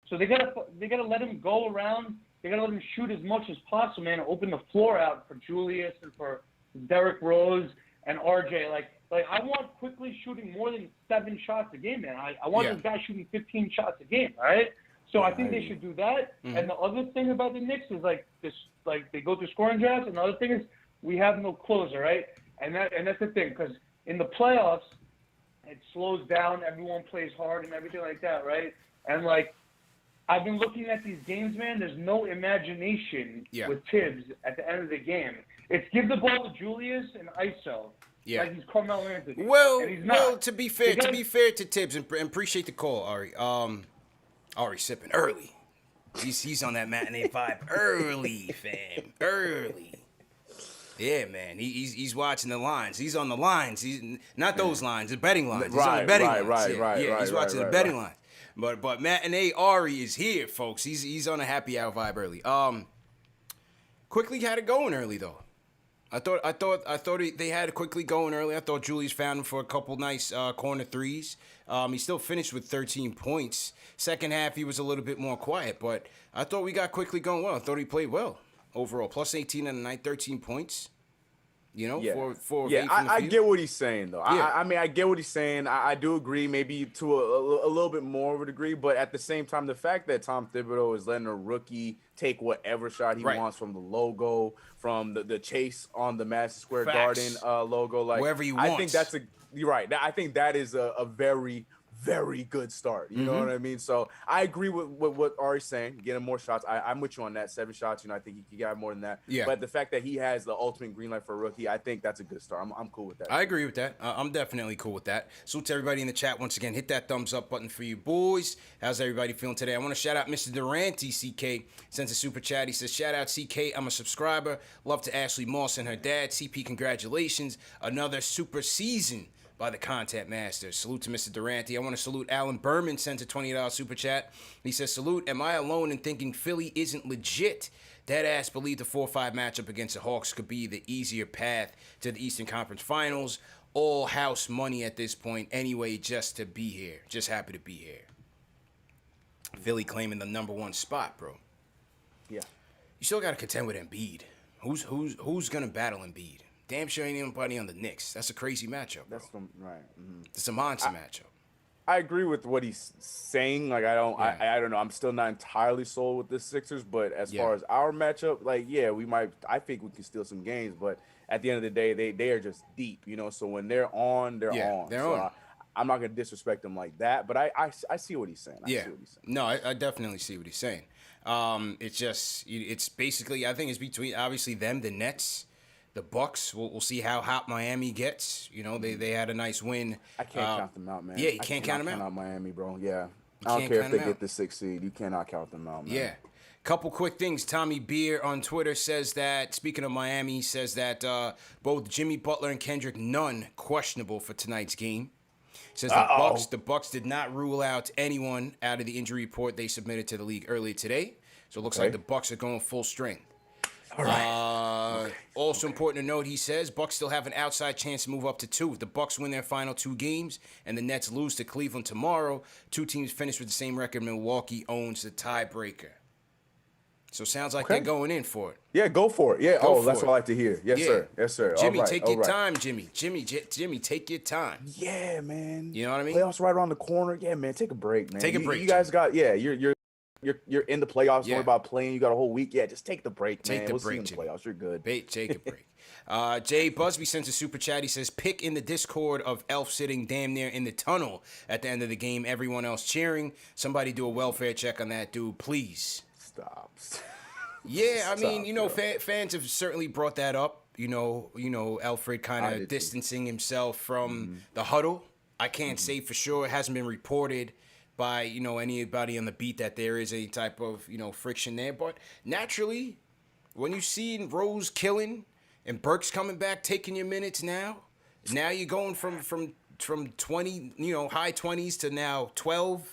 So they gotta let him go around. They gotta let him shoot as much as possible, man. And open the floor out for Julius and for Derrick Rose and RJ. Like I want Quickly shooting more than 7 shots a game, man. I want this guy shooting 15 shots a game, all right? So I think they should do that. Mm-hmm. And the other thing about the Knicks is they go through scoring drafts. And the other thing is we have no closer, right? And that's the thing, because in the playoffs it slows down. Everyone plays hard and everything like that, right? And like, I've been looking at these games, man. There's no imagination with Tibbs at the end of the game. It's give the ball to Julius and ISO. Yeah. Like he's Carmelo Anthony. Well, to be fair to Tibbs, and appreciate the call, Ari. Ari sipping early. He's on that matinee vibe early, fam. Early. Yeah, man. He's watching the lines. He's on the lines. He's not those lines, the betting lines. He's on the betting lines. Yeah, he's watching the betting lines. But matinee Ari is here, folks. He's on a happy hour vibe early. Quickly had it going early though. I thought they had it quickly going early. I thought Julius found him for a couple nice corner threes. He still finished with 13 points. Second half he was a little bit more quiet, but I thought we got quickly going well. I thought he played well overall. Plus 18 in the night, 13 points. You know, for I get what he's saying though. Yeah. I mean, I get what he's saying. I do agree, maybe to a little bit more of a degree, but at the same time, the fact that Tom Thibodeau is letting a rookie take whatever shot he wants from the logo, from the chase on the Madison Square Garden logo, like wherever he wants. I think you're right. I think that is a very, very good start. You know what I mean? So I agree with what Ari's saying. Getting more shots. I'm with you on that. 7 shots. I think he got more than that. Yeah. But the fact that he has the ultimate green light for a rookie, I think that's a good start. I'm cool with that. I agree with that. I'm definitely cool with that. Salute to everybody in the chat once again. Hit that thumbs up button for you boys. How's everybody feeling today? I want to shout out Mr. Durante. CK sends a super chat. He says, shout out CK. I'm a subscriber. Love to Ashley Moss and her dad. CP, congratulations. Another super season by the Content Masters. Salute to Mr. Durante. I want to salute Alan Berman, sent a $20 super chat. He says, salute, am I alone in thinking Philly isn't legit? Deadass believe the 4-5 matchup against the Hawks could be the easier path to the Eastern Conference Finals. All house money at this point anyway, just to be here. Just happy to be here. Philly claiming the #1 spot, bro. Yeah. You still got to contend with Embiid. Who's gonna battle Embiid? Damn sure ain't anybody on the Knicks. That's a crazy matchup, bro. Right. Mm-hmm. It's a monster matchup. I agree with what he's saying. Like, I don't know. I'm still not entirely sold with the Sixers, but as far as our matchup, like, I think we can steal some games, but at the end of the day, they are just deep, you know. So when they're on, they're on. They're so on. I'm not gonna disrespect them like that, but I see what he's saying. I see what he's saying. No, I definitely see what he's saying. It's basically, I think it's between obviously them, the Nets. The Bucks, we'll see how hot Miami gets. You know, they had a nice win. I can't count them out, man. Yeah, you can't count them out. Count out Miami, bro. Yeah, I don't care if they get the 6th seed. You cannot count them out, man. Yeah. Couple quick things. Tommy Beer on Twitter says that, speaking of Miami, says that both Jimmy Butler and Kendrick Nunn questionable for tonight's game. Says the Bucks did not rule out anyone out of the injury report they submitted to the league earlier today. So it looks like the Bucks are going full strength. All right. Also important to note, he says, Bucks still have an outside chance to move up to 2. If the Bucks win their final 2 games and the Nets lose to Cleveland tomorrow, 2 teams finish with the same record. Milwaukee owns the tiebreaker. So sounds like they're going in for it. Yeah, go for it. Yeah. That's what I like to hear. Yes, sir. Yes, sir. Jimmy, take your time, Jimmy. Jimmy, take your time. Yeah, man. You know what I mean? Playoffs right around the corner. Yeah, man. Take a break, man. Take a break. You guys got You're in the playoffs. Don't worry about playing. You got a whole week. Yeah, just take the break, man. We'll see you in the playoffs. You're good. Take a break. Jay Busby sends a super chat. He says, pick in the Discord of Elf sitting damn near in the tunnel at the end of the game. Everyone else cheering. Somebody do a welfare check on that dude, please. Stop. Yeah, I mean, you know, fans have certainly brought that up. You know, Alfred kind of distancing himself from the huddle. I can't say for sure. It hasn't been reported by, you know, anybody on the beat that there is any type of, you know, friction there. But naturally, when you see Rose killing and Burks coming back, taking your minutes now you're going from 20, you know, high 20s to now 12.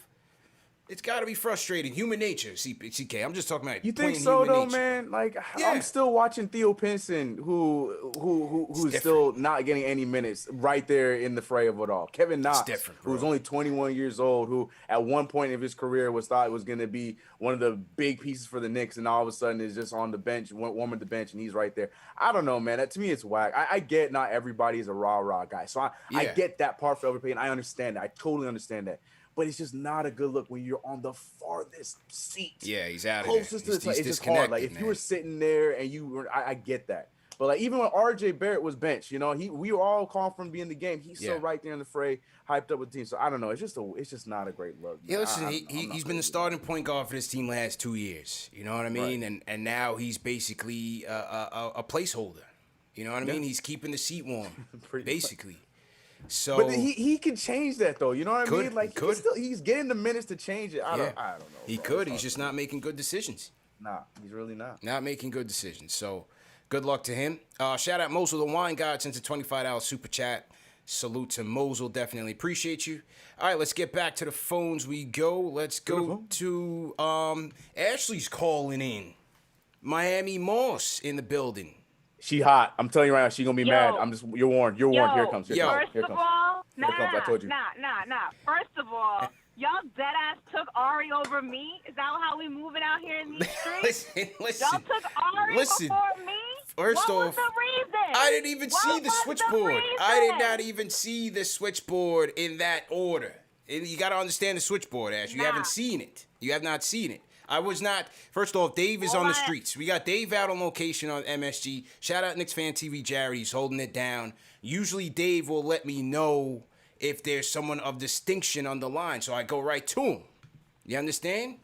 It's got to be frustrating. Human nature, CK. I'm just talking about. You think so, though, man? Like, I'm still watching Theo Pinson, who's still not getting any minutes, right there in the fray of it all. Kevin Knox, who's only 21 years old, who at one point of his career was thought was going to be one of the big pieces for the Knicks, and all of a sudden is just on the bench, warming the bench, and he's right there. I don't know, man. To me, it's whack. I get not everybody is a rah guy, so I get that part for everybody, and I understand that. I totally understand that. But it's just not a good look when you're on the farthest seat. Yeah, he's out of closest there. To the, it's just hard. Like, if you were sitting there and you were, I get that. But like, even when RJ Barrett was benched, you know, we were all calling for him to be in the game. He's still right there in the fray, hyped up with the team. So I don't know. It's just not a great look. Yeah, listen, he's been the starting point guard for this team last 2 years. You know what I mean? Right. And now he's basically a placeholder. You know what I mean? He's keeping the seat warm, basically. So, but he can change that though. You know what I mean? Like he's getting the minutes to change it. I don't know. He could. He's just not making good decisions. Nah, he's really not. Not making good decisions. So, good luck to him. Shout out Mosul the Wine God sends a $25 super chat. Salute to Mosul. Definitely appreciate you. All right, let's get back to the phones. We go. Let's go to Ashley's calling in. Miami Moss in the building. She hot. I'm telling you right now, she gonna be mad. You're warned. You're warned. Here it comes. Here First of all, I told you. Nah. First of all, y'all dead ass took Ari over me. Is that how we moving out here in these streets? listen. Y'all took Ari before me. First what off, was the reason? I didn't even see the switchboard. I did not even see the switchboard in that order. You got to understand the switchboard, Ash. You haven't seen it. You have not seen it. I was not. First off, Dave is on the streets. We got Dave out on location on MSG. Shout out KnicksFanTV Jared. He's holding it down. Usually Dave will let me know if there's someone of distinction on the line, so I go right to him. You understand?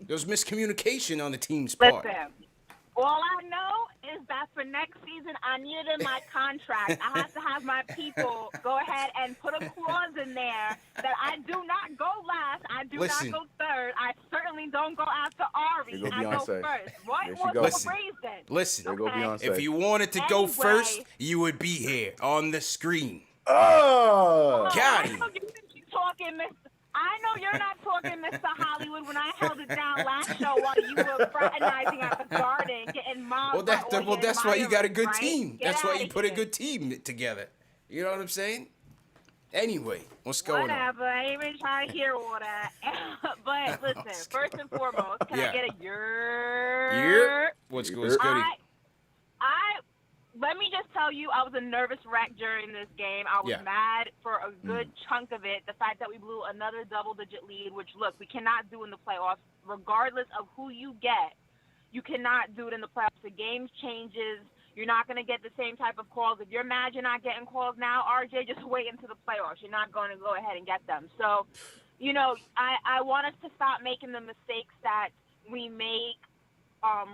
There's miscommunication on the team's part. Listen, all I know is that for next season, I need it in my contract. I have to have my people go ahead and put a clause in there that I do not go last. I do not go third. I certainly don't go after Ari. I go first. What was the reason? Listen, if you wanted to go first, you would be here on the screen. Oh! Got him. I know you're not talking, Mr. Hollywood, when I held it down last show while you were fraternizing at the Garden, getting mobbed. Well, that's why you got a good team. That's why you put a good team together. You know what I'm saying? Anyway, what's going on? Whatever. I ain't even trying to hear all that. But listen, first and foremost, can I get a yer? What's good? let me just tell you, I was a nervous wreck during this game. I was mad for a good chunk of it. The fact that we blew another double-digit lead, which, look, we cannot do in the playoffs. Regardless of who you get, you cannot do it in the playoffs. The game changes. You're not going to get the same type of calls. If you're mad you're not getting calls now, RJ, just wait until the playoffs. You're not going to go ahead and get them. So, you know, I want us to stop making the mistakes that we make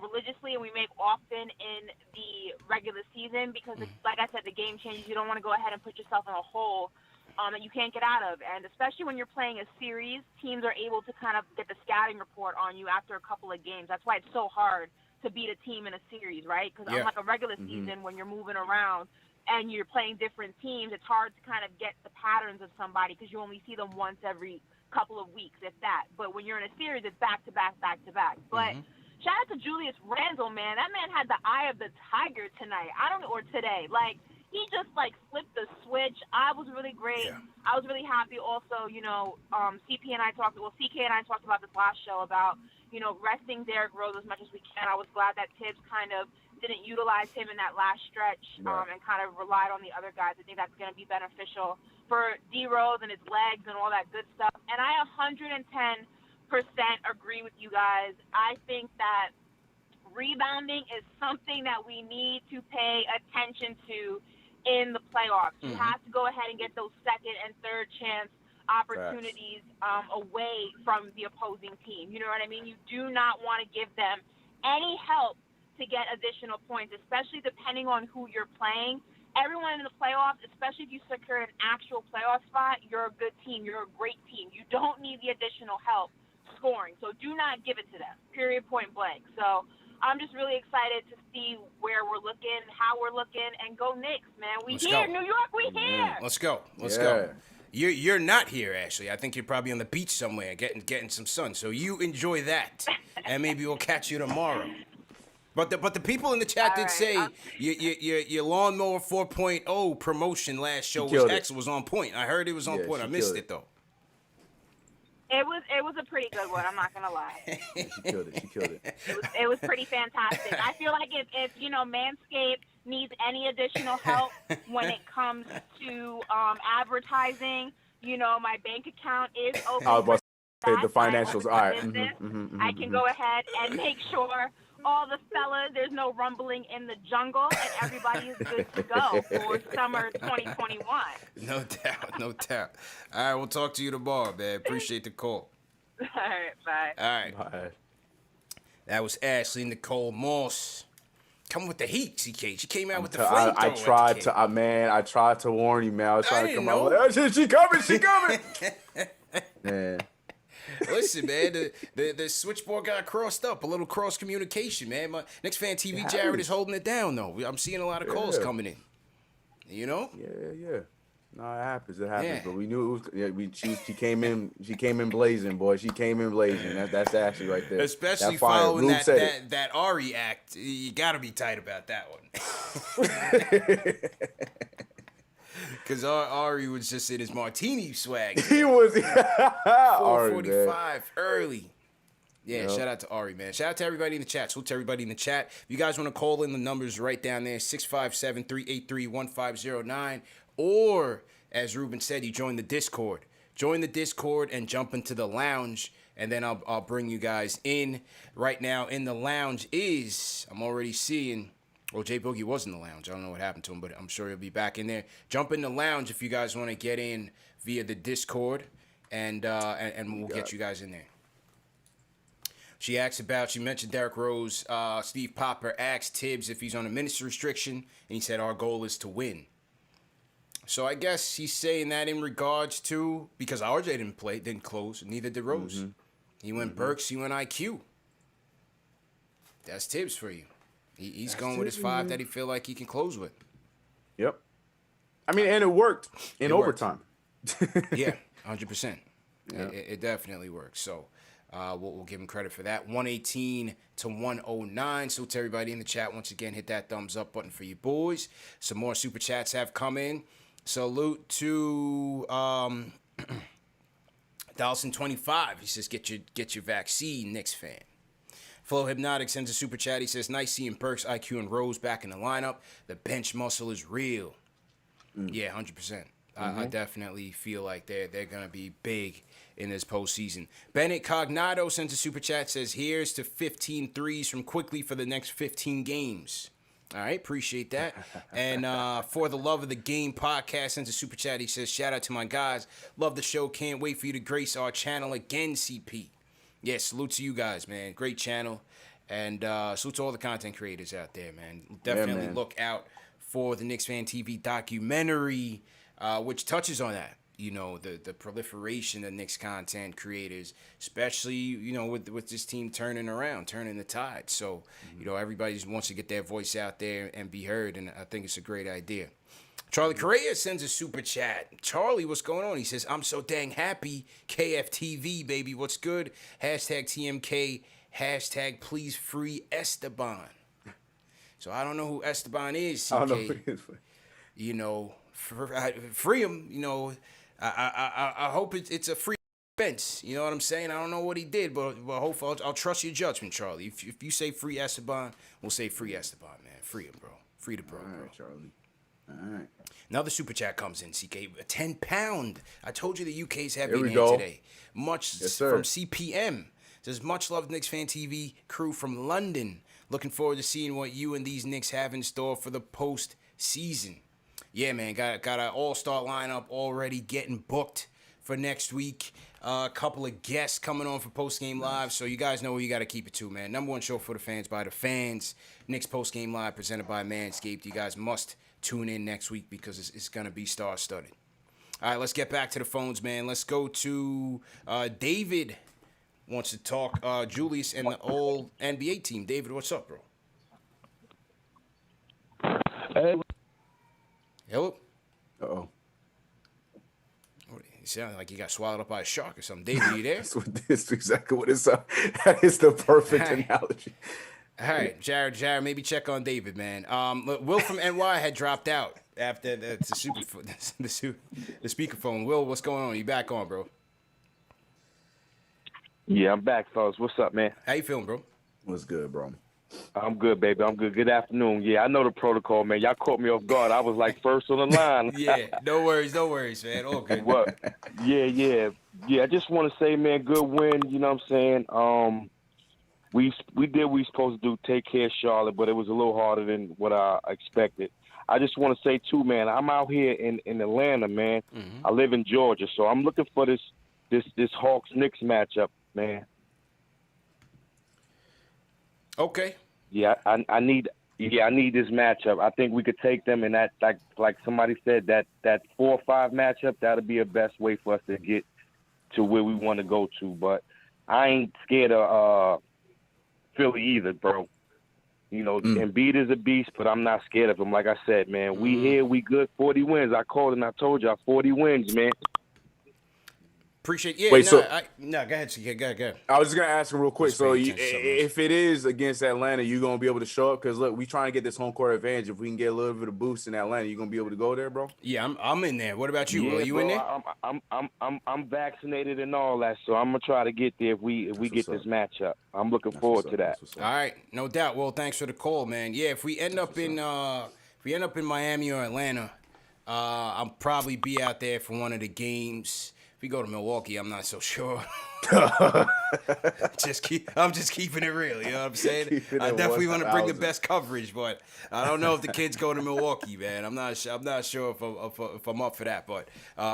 religiously and we make often in the regular season because, like I said, the game changes. You don't want to go ahead and put yourself in a hole that you can't get out of. And especially when you're playing a series, teams are able to kind of get the scouting report on you after a couple of games. That's why it's so hard to beat a team in a series, right? Because unlike a regular season when you're moving around and you're playing different teams, it's hard to kind of get the patterns of somebody because you only see them once every couple of weeks, if that. But when you're in a series, it's back-to-back, back-to-back. But shout out to Julius Randle, man. That man had the eye of the tiger tonight. Or today. Like, he just, like, flipped the switch. I was really great. Yeah. I was really happy also, you know, CK and I talked about this last show about, you know, resting Derrick Rose as much as we can. I was glad that Tibbs kind of didn't utilize him in that last stretch and kind of relied on the other guys. I think that's going to be beneficial for D Rose and his legs and all that good stuff. And I 110% agree with you guys. I think that rebounding is something that we need to pay attention to in the playoffs. You have to go ahead and get those second and third chance opportunities away from the opposing team. You know what I mean? You do not want to give them any help to get additional points, especially depending on who you're playing. Everyone in the playoffs, especially if you secure an actual playoff spot, you're a good team. You're a great team. You don't need the additional help scoring. So do not give it to them, period, point blank. So I'm just really excited to see where we're looking, how we're looking, and go Knicks, man. Let's here, go. New York, we here. Let's go. Let's go. You're not here, Ashley. I think you're probably on the beach somewhere getting some sun. So you enjoy that, and maybe we'll catch you tomorrow. But the people in the chat did say your lawnmower 4.0 promotion last show was on point. I heard it was on point. I missed it though. It was a pretty good one. I'm not gonna lie. She killed it. It was pretty fantastic. I feel like if you know Manscaped needs any additional help when it comes to advertising, you know my bank account is open. I was about to say the financials. All right. I can go ahead and make sure all the fellas, there's no rumbling in the jungle, and everybody is good to go for summer 2021. No doubt. All right, we'll talk to you tomorrow, man. Appreciate the call. All right, bye. All right. Bye. That was Ashley Nicole Moss. Come with the heat, CK. She came out with the flamethrower. I tried to warn you, man. I was trying to come out with it. She coming. Man. Listen, man, the switchboard got crossed up. A little cross communication, man. My KnicksFanTV Jared is holding it down, though. I'm seeing a lot of calls coming in. You know? Yeah. No, it happens. But we knew it was. She came in blazing, boy. She came in blazing. That's Ashley right there. Especially following that Ari act. You got to be tight about that one. Because Ari was just in his martini swag. He was 4:45 early. Yeah, shout out to Ari, man. Shout out to everybody in the chat. Salute to everybody in the chat. If you guys want to call in, the numbers right down there, 657-383-1509. Or, as Ruben said, you join the Discord. Join the Discord and jump into the lounge, and then I'll bring you guys in. Right now in the lounge I'm already seeing... Well, J Boogie was in the lounge. I don't know what happened to him, but I'm sure he'll be back in there. Jump in the lounge if you guys want to get in via the Discord, and we'll get you guys in there. She mentioned Derrick Rose. Steve Popper asked Tibbs if he's on a minutes restriction, and he said our goal is to win. So I guess he's saying that in regards to, because RJ didn't close, neither did Rose. He went Burks, he went IQ. That's Tibbs for you. He's going with his 5 that he feel like he can close with. Yep. I mean, and it worked in overtime. Yeah, 100%. Yeah. It definitely works. So we'll give him credit for that. 118 to 109. So to everybody in the chat, once again, hit that thumbs up button for you boys. Some more super chats have come in. Salute to Dawson25. He says, get your vaccine, Knicks fan. Flow Hypnotic sends a super chat. He says, nice seeing Burks, IQ, and Rose back in the lineup. The bench muscle is real. Yeah, 100%. I definitely feel like they're going to be big in this postseason. Bennett Cognado sends a super chat, says, here's to 15 threes from Quickly for the next 15 games. All right, appreciate that. And For the Love of the Game podcast sends a super chat. He says, shout out to my guys. Love the show. Can't wait for you to grace our channel again, CP. Yeah, salute to you guys, man. Great channel. And salute to all the content creators out there, man. Definitely look out for the KnicksFanTV documentary, which touches on that. You know, the proliferation of Knicks content creators, especially, you know, with this team turning the tide. So, you know, everybody just wants to get their voice out there and be heard, and I think it's a great idea. Charlie Correa sends a super chat. Charlie, what's going on? He says, I'm so dang happy. KFTV, baby, what's good? Hashtag TMK. Hashtag please free Esteban. So I don't know who Esteban is, CK. I don't know who he is. You know, free him. You know, I hope it's a free offense. You know what I'm saying? I don't know what he did, but hopefully I'll trust your judgment, Charlie. If you say free Esteban, we'll say free Esteban, man. Free him, bro. Free the bro, all right, bro. Charlie. All right. Another super chat comes in, CK. A 10-pound. I told you the UK's heavy Here we in go. today. Much from CPM. Says, much love, Knicks Fan TV crew from London. Looking forward to seeing what you and these Knicks have in store for the postseason. Yeah, man, got an all-star lineup already getting booked for next week. A couple of guests coming on for post-game live, so you guys know where you got to keep it to, man. Number one show for the fans by the fans. Knicks post-game live presented by Manscaped. You guys must tune in next week because it's going to be star-studded. All right, let's get back to the phones, man. Let's go to David. Wants to talk Julius and the old NBA team. David, what's up, bro? Hey. Hello? Uh-oh. You sound like you got swallowed up by a shark or something. David, you there? That's exactly what it's. That is the perfect analogy. All right, Jared, maybe check on David, man. Look, Will from NY had dropped out after the speakerphone. Will, what's going on? You back on, bro? Yeah, I'm back, fellas. What's up, man? How you feeling, bro? What's good, bro? I'm good, baby. I'm good. Good afternoon. Yeah, I know the protocol, man. Y'all caught me off guard. I was like first on the line. Yeah, no worries, man. All good. What? Yeah. I just want to say, man, good win. You know what I'm saying? We did what we supposed to do, take care of Charlotte, but it was a little harder than what I expected. I just want to say too, man. I'm out here in Atlanta, man. I live in Georgia, so I'm looking for this Hawks Knicks matchup, man. Okay. Yeah, I need this matchup. I think we could take them, and that like somebody said, that 4 or 5 matchup, that'll be the best way for us to get to where we want to go to. But I ain't scared of Philly either, bro. You know, Embiid is a beast, but I'm not scared of him. Like I said, man, we here, we good. 40 wins. I called and I told y'all 40 wins, man. Appreciate. Yeah. Wait, go ahead. Go ahead. I was just gonna ask him real quick. Just So, pay attention to something else. if it is against Atlanta, you gonna be able to show up? Because look, we trying to get this home court advantage. If we can get a little bit of boost in Atlanta, you gonna be able to go there, bro? Yeah, I'm in there. What about you? Yeah, Are you bro, in there? I'm vaccinated and all that, so I'm gonna try to get there if we get this matchup. I'm looking forward to that. All right, no doubt. Well, thanks for the call, man. Yeah, if we end up in Miami or Atlanta, I'll probably be out there for one of the games. If we go to Milwaukee, I'm not so sure. I'm just keeping it real. You know what I'm saying? I definitely want to bring the best coverage, but I don't know if the kids go to Milwaukee, man. I'm not sure if I'm up for that. But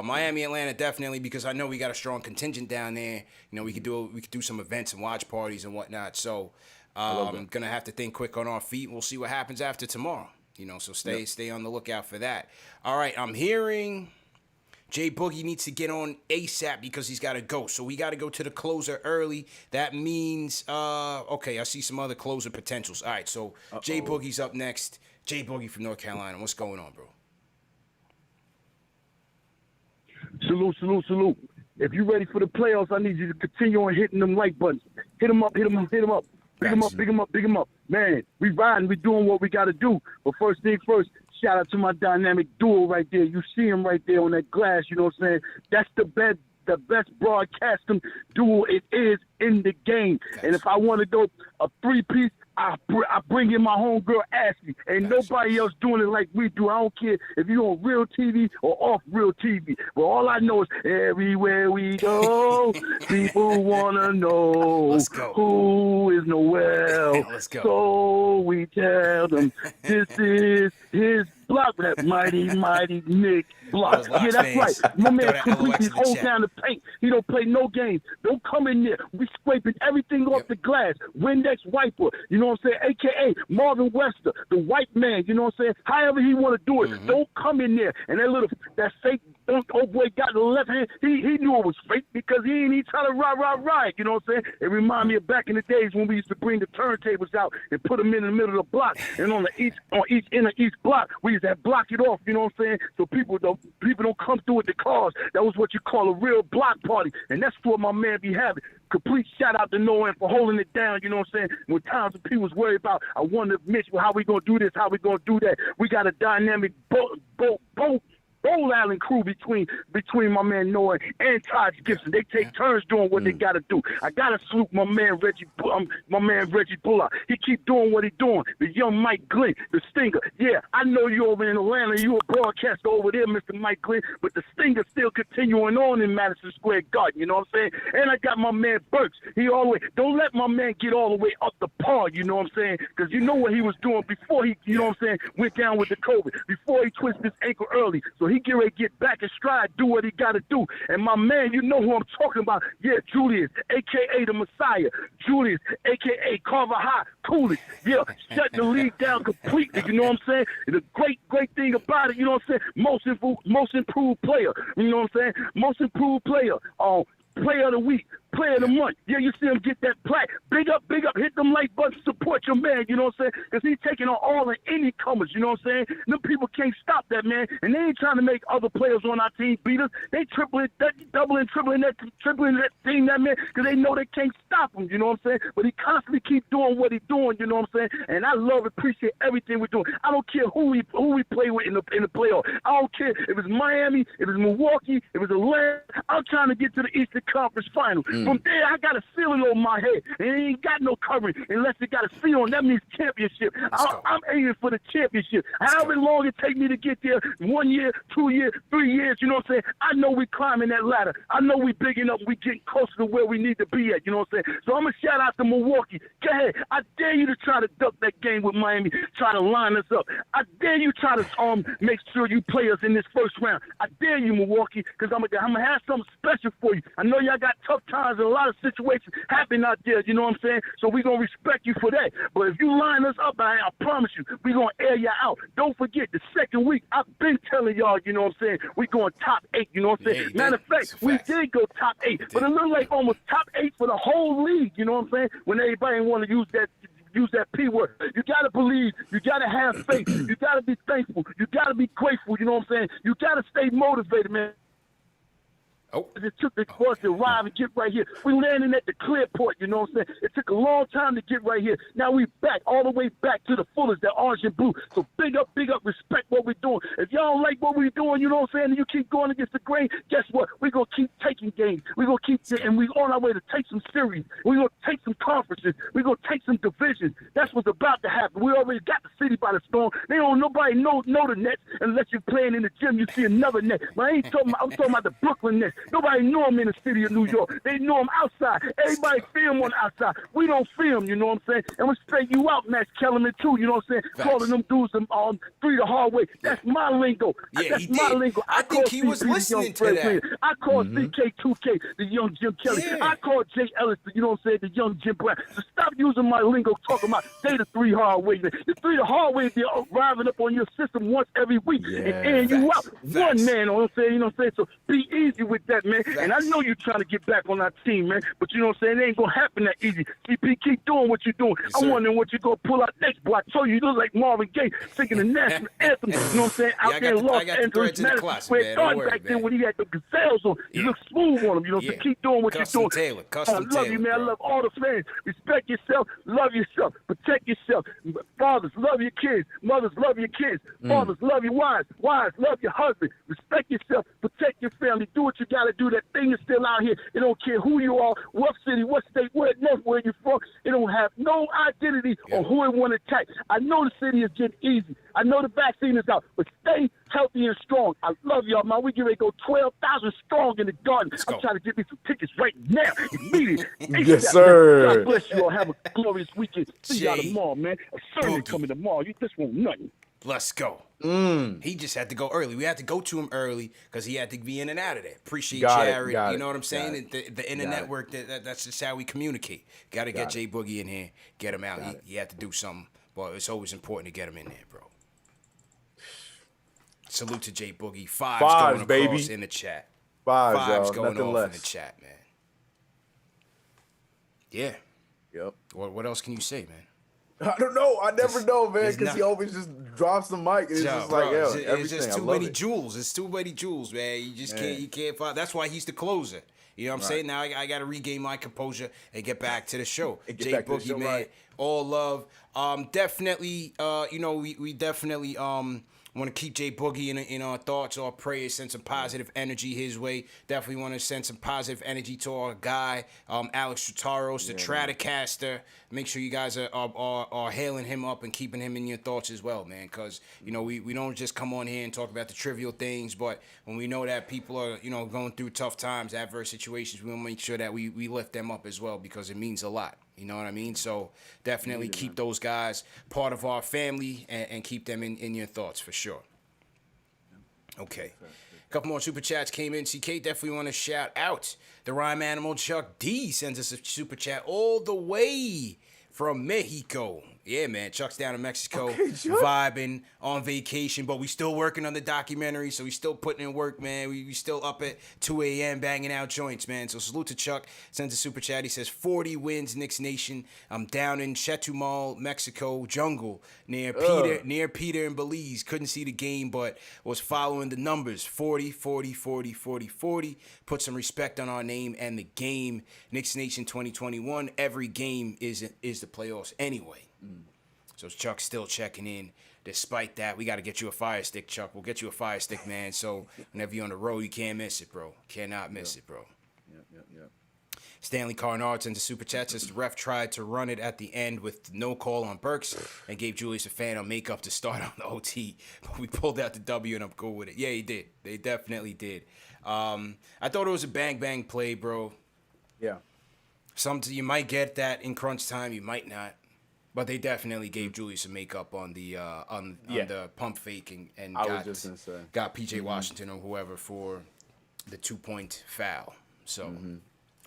Miami, Atlanta, definitely, because I know we got a strong contingent down there. You know, we could do some events and watch parties and whatnot. So I'm gonna have to think quick on our feet. We'll see what happens after tomorrow. You know, so stay on the lookout for that. All right, I'm hearing Jay Boogie needs to get on ASAP because he's got to go. So we got to go to the closer early. That means, okay, I see some other closer potentials. All right, so Jay Boogie's up next. Jay Boogie from North Carolina. What's going on, bro? Salute. If you're ready for the playoffs, I need you to continue on hitting them like buttons. Hit them up. Big them up. Man, we riding. We doing what we got to do. But first thing first, shout out to my dynamic duo right there. You see him right there on that glass, you know what I'm saying? That's the the best broadcasting duo it is in the game. And if I want to go a three-piece, I bring in my homegirl Ashley. Ain't nobody else doing it like we do. I don't care if you're on real TV or off real TV. But all I know is everywhere we go, people want to know who is Noel. Let's go. So we tell them this is his block, that mighty Nick block. Yeah, that's right. My man completes his whole down the paint. He don't play no games. Don't come in there. We scraping everything off the glass. Windex wiper. You know what I'm saying? AKA Marvin Wester, the white man. You know what I'm saying? However he want to do it. Don't come in there. And that fake old boy got the left hand. He knew it was fake because he ain't even trying to ride. You know what I'm saying? It remind me of back in the days when we used to bring the turntables out and put them in the middle of the block. And on each block, we used to block it off. You know what I'm saying? So people don't come through with the cars. That was what you call a real block party. And that's what my man be having. Complete shout out to Noah for holding it down. You know what I'm saying? When times when people was worried about, I wonder, Mitch, how we gonna do this? How we gonna do that? We got a dynamic Bowl Island crew between my man Noah and Todd Gibson. They take turns doing what they gotta do. I gotta salute my man Reggie Bullock. He keep doing what he doing. The young Mike Glenn, the Stinger. Yeah, I know you over in Atlanta. You a broadcaster over there, Mr. Mike Glenn, but the Stinger still continuing on in Madison Square Garden. You know what I'm saying? And I got my man Burks. He always don't let my man get all the way up the par. You know what I'm saying? Because you know what he was doing before he, you know what I'm saying, went down with the COVID. Before he twisted his ankle early. So he get ready to get back in stride, do what he got to do. And my man, you know who I'm talking about. Yeah, Julius, a.k.a. the Messiah. Julius, a.k.a. Carver High, Coolidge. Yeah, shut the league down completely. You know what I'm saying? And the great thing about it, you know what I'm saying? Most improved player. You know what I'm saying? Most improved player. Player of the week, player of the month. Yeah, you see him get that plaque. Big up. Hit them like buttons, support your man, you know what I'm saying? Because he's taking on all the any comers, you know what I'm saying? Them people can't stop that, man. And they ain't trying to make other players on our team beat us. They doubling, tripling that team, that man, because they know they can't stop him, you know what I'm saying? But he constantly keep doing what he's doing, you know what I'm saying? And I appreciate everything we're doing. I don't care who we play with in the playoff. I don't care if it's Miami, if it's Milwaukee, if it's Atlanta. I'm trying to get to the Eastern Conference Final. From there, I got a ceiling over my head, and it ain't got no covering unless it got a seal on. That means championship. I'm aiming for the championship. However long it take me to get there, 1 year, 2 years, 3 years, you know what I'm saying? I know we climbing that ladder. I know we bigging up. We getting closer to where we need to be at, you know what I'm saying? So I'm going to shout out to Milwaukee. Go ahead. I dare you to try to duck that game with Miami, try to line us up. I dare you try to make sure you play us in this first round. I dare you, Milwaukee, because I'm going to have something special for you. I know y'all got tough times and a lot of situations happen out there, you know what I'm saying? So we're going to respect you for that. But if you line us up, I promise you, we're going to air you out. Don't forget, the second week, I've been telling y'all, you know what I'm saying, we're going top 8, you know what I'm saying? Matter of fact, we did go top 8, but it looked like almost top 8 for the whole league, you know what I'm saying? When everybody want to use that P word. You got to believe. You got to have faith. You got to be thankful. You got to be grateful, you know what I'm saying? You got to stay motivated, man. It took for us to arrive and get right here. We landing at the Clearport, you know what I'm saying? It took a long time to get right here. Now we back, all the way back to the fullest, that orange and blue. So big up, respect what we're doing. If y'all don't like what we're doing, you know what I'm saying, and you keep going against the grain, guess what? We're going to keep taking games. We're going to keep, and we're on our way to take some series. We're going to take some conferences. We're going to take some divisions. That's what's about to happen. We already got the city by the storm. Nobody know the Nets unless you're playing in the gym. You see another net. But I'm talking about the Brooklyn Nets. Nobody know him in the city of New York. They know him outside. Everybody film on the outside. We don't film, you know what I'm saying? And we straight you out, Max Kellerman, too, you know what I'm saying? Facts. Calling them dudes three the hard way. That's my lingo. Yeah, that's my lingo. I think he was listening to that. I call CK2K the young Jim Kelly. Yeah. I call Jay Ellis, you know what I'm saying, the young Jim Brown. So stop using my lingo talking about they the three hard way. The three the hard way, they're arriving up on your system once every week and airing you out. One man, you know what I'm saying? You know what I'm saying? So be easy with that, man. And I know you're trying to get back on our team, man. But you know what I'm saying? It ain't going to happen that easy. CP, keep doing what you're doing. Yes, I'm wondering what you're going to pull out next, boy. I told you, you look like Marvin Gaye singing the national anthem. You know what I'm saying? Out there in Los Angeles, Madison Square Garden back then when he had the gazelles on. You look smooth on him. You know, so keep doing what you're doing. Taylor, I love you, man. I love all the fans. Respect yourself. Love yourself. Protect yourself. Fathers, love your kids. Mothers, love your kids. Fathers, love your wives. Wives, love your husband. Respect yourself. Protect your family. Do what you got to do. That thing is still out here. It don't care who you are, what city, what state, where you're from. It don't have no identity or who it want to attack. I know the city is getting easy. I know the vaccine is out, but stay healthy and strong. I love y'all, man. We get ready to go 12,000 strong in the garden. I'm trying to get me some tickets right now. Immediately. Yes, sir. God bless you all. Have a glorious weekend. See y'all tomorrow, man. A sermon coming tomorrow. You just want nothing. Let's go. He just had to go early. We had to go to him early because he had to be in and out of there. Appreciate Jared. You know what I'm saying? The inner network, that's just how we communicate. Got to get Jay Boogie in here, get him out. He had to do something. But it's always important to get him in there, bro. Salute to Jay Boogie. Fives going across in the chat. Fives going off in the chat, man. Yeah. Yep. What else can you say, man? I don't know. I never know, man, because he always just drops the mic. And it's just like, it's just too many jewels. It's too many jewels, man. You just can't. You can't find. That's why he's the closer. You know what I'm saying? Now I got to regain my composure and get back to the show. Jay Boogie, man. Right. All love. Definitely. We definitely want to keep Jay Boogie in our thoughts, our prayers, send some positive energy his way. Definitely want to send some positive energy to our guy, Alex Trutaros, the Stratocaster. Make sure you guys are hailing him up and keeping him in your thoughts as well, man. Because, we don't just come on here and talk about the trivial things, but when we know that people are, going through tough times, adverse situations, we want to make sure that we lift them up as well because it means a lot. You know what I mean? So definitely keep those guys part of our family and keep them in your thoughts for sure. Okay. A couple more super chats came in. CK, definitely want to shout out the rhyme animal Chuck D sends us a super chat all the way from Mexico. Yeah, man. Chuck's down in Mexico, vibing on vacation, but we still working on the documentary, so we still putting in work, man. We still up at 2 a.m. banging out joints, man. So salute to Chuck. Sends a super chat. He says, 40 wins, Knicks Nation. I'm down in Chetumal, Mexico, jungle, near Peter and Belize. Couldn't see the game, but was following the numbers. 40, 40, 40, 40, 40. Put some respect on our name and the game. Knicks Nation 2021. Every game is the playoffs anyway. So Chuck's still checking in. Despite that, we got to get you a fire stick, Chuck. We'll get you a fire stick, man. So whenever you're on the road, you can't miss it, bro. Cannot miss it, bro. Yep. Stanley Carnard sends a super chat. Says the ref tried to run it at the end with no call on Burks and gave Julius a fan on makeup to start on the OT. But we pulled out the W and I'm cool with it. Yeah, he did. They definitely did. I thought it was a bang play, bro. Yeah. You might get that in crunch time. You might not. But they definitely gave Julius a makeup on the the pump fake and got PJ Washington or whoever for the 2-point foul. So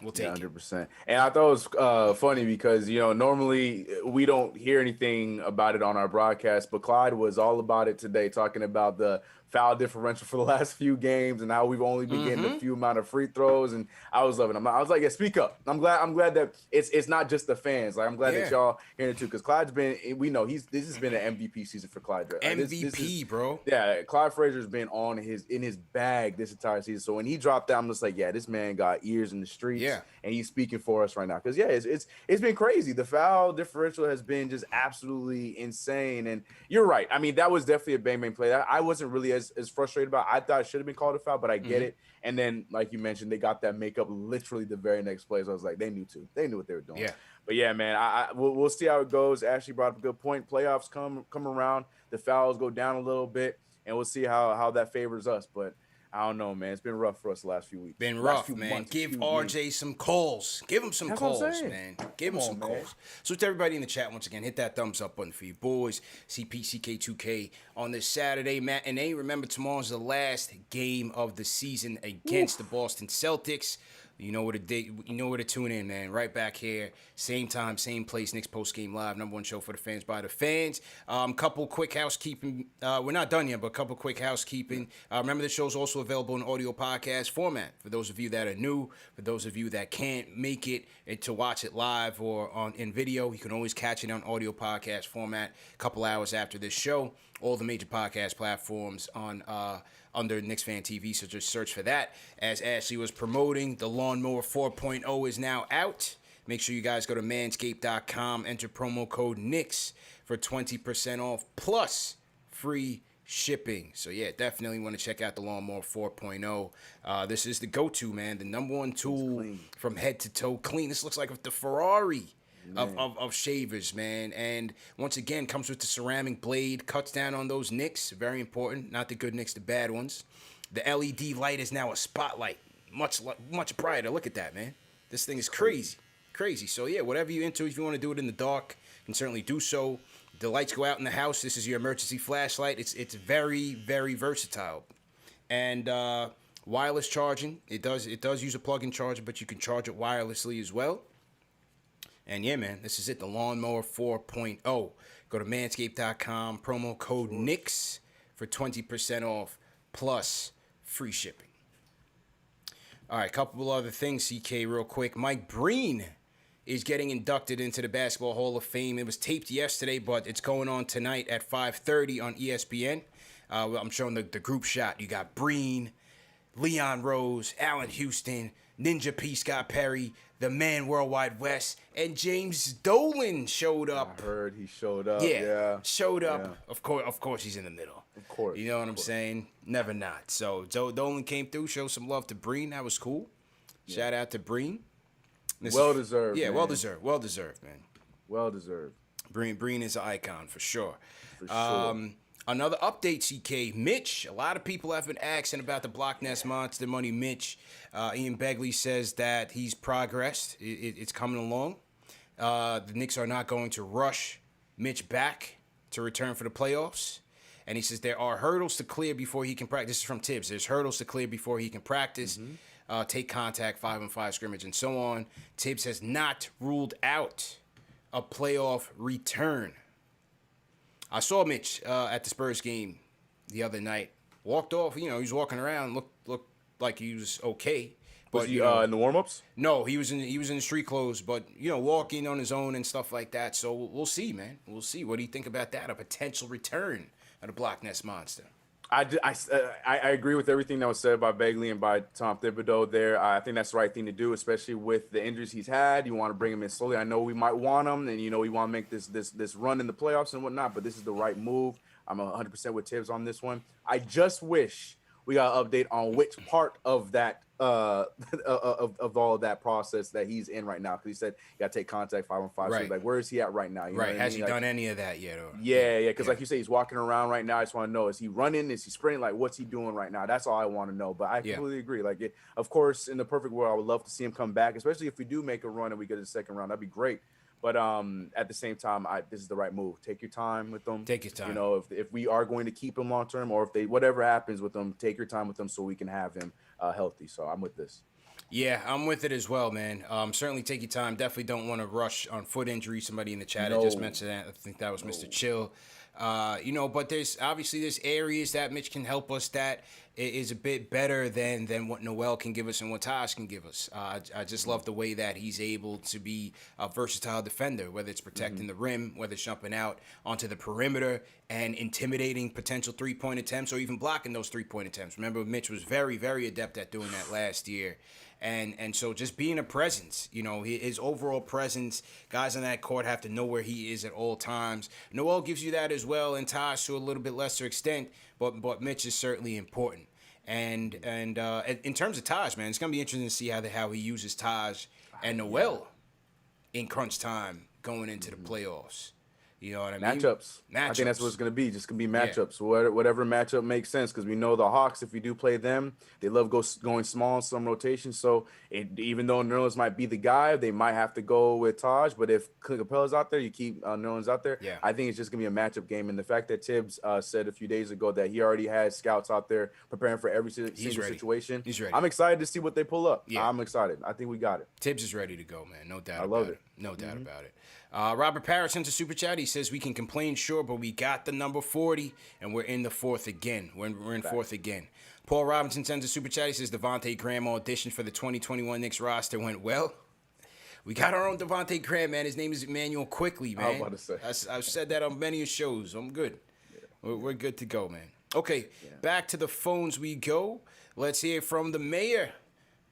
we'll take 100%. And I thought it was funny because normally we don't hear anything about it on our broadcast, but Clyde was all about it today, talking about the foul differential for the last few games and how we've only been getting a few amount of free throws, and I was loving them. I was like, yeah, speak up. I'm glad that it's not just the fans. Like I'm glad that y'all hearing it too, because Clyde's been, we know this has been an MVP season for Clyde. MVP, bro. Yeah, Clyde Frazier's been in his bag this entire season. So when he dropped out, I'm just like, yeah, this man got ears in the streets, and he's speaking for us right now. Because it's been crazy. The foul differential has been just absolutely insane. And you're right. I mean, that was definitely a bang play. I wasn't really as frustrated about it. I thought it should have been called a foul, but I get it. And then, like you mentioned, they got that makeup literally the very next play. So I was like, they knew too. They knew what they were doing. Yeah. But yeah, man, we'll see how it goes. Ashley brought up a good point. Playoffs come around, the fouls go down a little bit, and we'll see how that favors us. But I don't know, man. It's been rough for us the last few weeks. Been rough, man. Give RJ some calls. Give him some calls, man. Give him some calls. So to everybody in the chat, once again, hit that thumbs up button for you boys. CPCK2K on this Saturday matinee. Remember, tomorrow's the last game of the season against the Boston Celtics. You know where to tune in, man. Right back here, same time, same place. Knicks Post Game Live, #1 show for the fans by the fans. Couple quick housekeeping. We're not done yet, but a couple quick housekeeping. Remember, the show's also available in audio podcast format for those of you that are new. For those of you that can't make it to watch it live or in video, you can always catch it on audio podcast format a couple hours after this show. All the major podcast platforms on under KnicksFanTV, so just search for that. As Ashley was promoting, the Lawnmower 4.0 is now out. Make sure you guys go to manscaped.com, enter promo code Knicks for 20% off plus free shipping. So yeah, definitely want to check out the Lawnmower 4.0. This is the go-to, man. The number one tool from head to toe clean. This looks like the Ferrari of shavers, man. And once again, comes with the ceramic blade, cuts down on those nicks. Very important. Not the good nicks, the bad ones. The LED light is now a spotlight. Much brighter. Look at that, man. This thing is crazy. Crazy. So yeah, whatever you're into, if you want to do it in the dark, you can certainly do so. The lights go out in the house. This is your emergency flashlight. It's very, very versatile. And wireless charging. It does use a plug-in charger, but you can charge it wirelessly as well. And yeah, man, this is it. The Lawnmower 4.0. Go to manscaped.com. Promo code Knicks for 20% off plus free shipping. All right, a couple other things, CK, real quick. Mike Breen is getting inducted into the Basketball Hall of Fame. It was taped yesterday, but it's going on tonight at 5:30 on ESPN. I'm showing the group shot. You got Breen, Leon Rose, Allen Houston, Ninja P. Scott Perry, the man Worldwide West, and James Dolan showed up. I heard he showed up. Yeah. Showed up. Yeah. Of course, he's in the middle. Of course. You know what I'm saying? Never not. So Dolan came through, showed some love to Breen. That was cool. Yeah. Shout out to Breen. Well deserved. Yeah, man. well deserved, man. Well deserved. Breen is an icon for sure. For sure. Another update, CK. Mitch. A lot of people have been asking about the Block Nest Monster Money Mitch. Ian Begley says that he's progressed. It's coming along. The Knicks are not going to rush Mitch back to return for the playoffs. And he says there are hurdles to clear before he can practice. This is from Tibbs. There's hurdles to clear before he can practice, take contact, 5-on-5 scrimmage, and so on. Tibbs has not ruled out a playoff return. I saw Mitch at the Spurs game the other night. Walked off. You know, he was walking around. Looked like he was okay. But was he in the warm-ups? No, he was in the street clothes. But walking on his own and stuff like that. So we'll see, man. We'll see. What do you think about that? A potential return of the Block Nest Monster. I agree with everything that was said by Begley and by Tom Thibodeau there. I think that's the right thing to do, especially with the injuries he's had. You want to bring him in slowly. I know we might want him, and we want to make this run in the playoffs and whatnot, but this is the right move. I'm 100% with Tibbs on this one. I just wish we got an update on which part of that of all of that process that he's in right now, because he said you got to take contact 5-on-5. Right. So where is he at right now? You know right. Has he done any of that yet? Or? Yeah. Because like you say, he's walking around right now. I just want to know, is he running? Is he sprinting? Like, what's he doing right now? That's all I want to know. But I completely agree. Like, of course, in the perfect world, I would love to see him come back, especially if we do make a run and we get to the second round. That'd be great. But at the same time, this is the right move. Take your time with them. Take your time. If we are going to keep him long term, or if whatever happens with them, take your time with them so we can have him healthy. So I'm with this. Yeah, I'm with it as well, man. Certainly take your time. Definitely don't want to rush on foot injury. Somebody in the chat had just mentioned that. I think that was Mr. Chill. But there's areas that Mitch can help us that is a bit better than what Noel can give us and what Taj can give us. I just love the way that he's able to be a versatile defender, whether it's protecting the rim, whether it's jumping out onto the perimeter and intimidating potential three-point attempts or even blocking those three-point attempts. Remember, Mitch was very, very adept at doing that last year. And so just being a presence, his overall presence, guys on that court have to know where he is at all times. Noel gives you that as well, and Taj to a little bit lesser extent, but Mitch is certainly important. And in terms of Taj, man, it's going to be interesting to see how he uses Taj and Noel in crunch time going into the playoffs. You know what I mean? Matchups. I think that's what it's going to be. Just going to be matchups. Yeah. Whatever matchup makes sense, because we know the Hawks, if we do play them, they love going small in some rotation. So even though Nerlens might be the guy, they might have to go with Taj. But if Clint Capella's out there, you keep Nerlens out there. Yeah. I think it's just going to be a matchup game. And the fact that Tibbs said a few days ago that he already had scouts out there preparing for every single situation. He's ready. I'm excited to see what they pull up. Yeah. I'm excited. I think we got it. Tibbs is ready to go, man. No doubt I about love it. No doubt about it. Robert Parrish sends a super chat. He says, we can complain, sure, but we got the number 40, and we're in the fourth again. We're in fourth again. Paul Robinson sends a super chat. He says, Devontae Graham audition for the 2021 Knicks roster went well. We got our own Devontae Graham, man. His name is Emmanuel Quickly, man. I was about to say. I've said that on many shows. I'm good. Yeah. We're good to go, man. Okay, back to the phones we go. Let's hear from the mayor.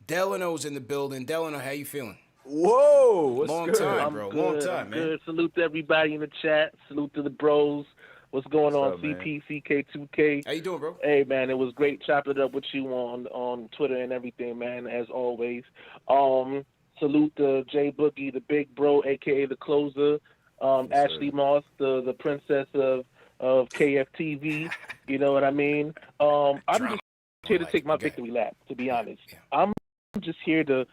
Delano's in the building. Delano, how you feeling? Whoa, what's Long good? time, bro. I'm Long good. time, I'm man. good. Salute to everybody in the chat. Salute to the bros. What's going on, up, man? CP, CK2K? How you doing, bro? Hey, man, it was great chopping it up with you on Twitter and everything, man, as always. Salute to J Boogie, the big bro, a.k.a. the closer. Ashley Moss, the princess of KFTV. You know what I mean? I'm just here to take my victory lap, to be honest. Yeah. I'm just here to,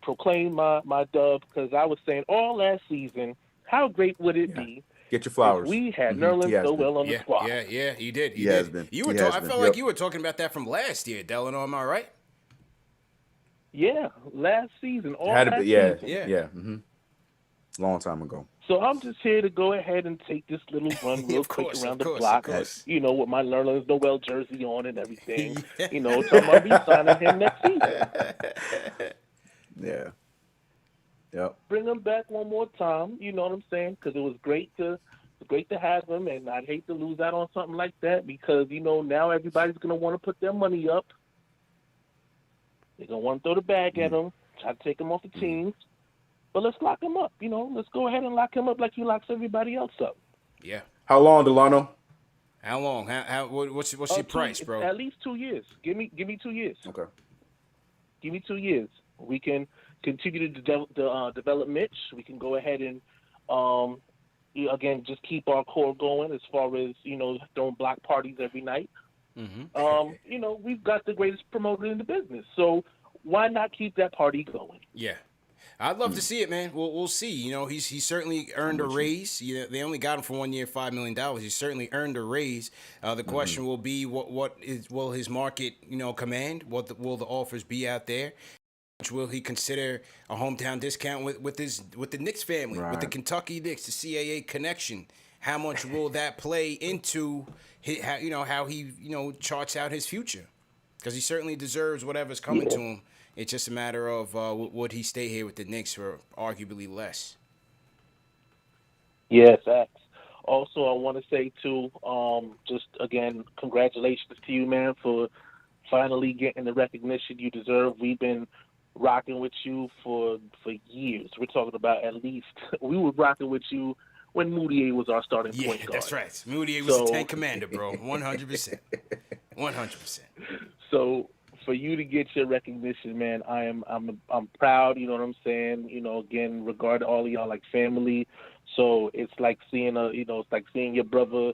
proclaim my dub, because I was saying all last season, how great would it be Get your flowers. we had Nerlens Noel on the squad? Yeah, you did. He has been. You were I felt like you were talking about that from last year, Delano. Am I right? Yeah, last season. Season. Yeah. Mm-hmm. Long time ago. So I'm just here to go ahead and take this little run real quick around the block, with my Nerlens Noel jersey on and everything. Talking about re-signing him next season. Yeah. Yep. Bring him back one more time. You know what I'm saying? Because it was great to have him, and I'd hate to lose out on something like that because now everybody's gonna want to put their money up. They're gonna want to throw the bag at him, try to take him off the team. But let's lock him up. Let's go ahead and lock him up like he locks everybody else up. Yeah. How long, Delano? How long? What's your price, bro? At least 2 years. Give me 2 years. Okay. Give me 2 years. We can continue to develop Mitch. We can go ahead and again just keep our core going as far as throwing block parties every night. Mm-hmm. We've got the greatest promoter in the business, so why not keep that party going? Yeah. I'd love to see it, man. We'll see. He's certainly earned a raise. They only got him for 1 year, $5 million. He's certainly earned a raise. The question will be, will his market, command? What will the offers be out there? Will he consider a hometown discount with the Knicks family, with the Kentucky Knicks, the CAA connection? How much will that play into how he charts out his future? Because he certainly deserves whatever's coming to him. It's just a matter of would he stay here with the Knicks for arguably less. Yeah, facts. Also, I want to say, too, just, again, congratulations to you, man, for finally getting the recognition you deserve. We've been rocking with you for years. We're talking about at least – we were rocking with you when Moutier was our starting point guard. That's right. Moutier was the tank commander, bro. 100%. 100%. So – for you to get your recognition, man, I'm proud. You know what I'm saying? Again, regard to all of y'all like family. So it's like seeing your brother,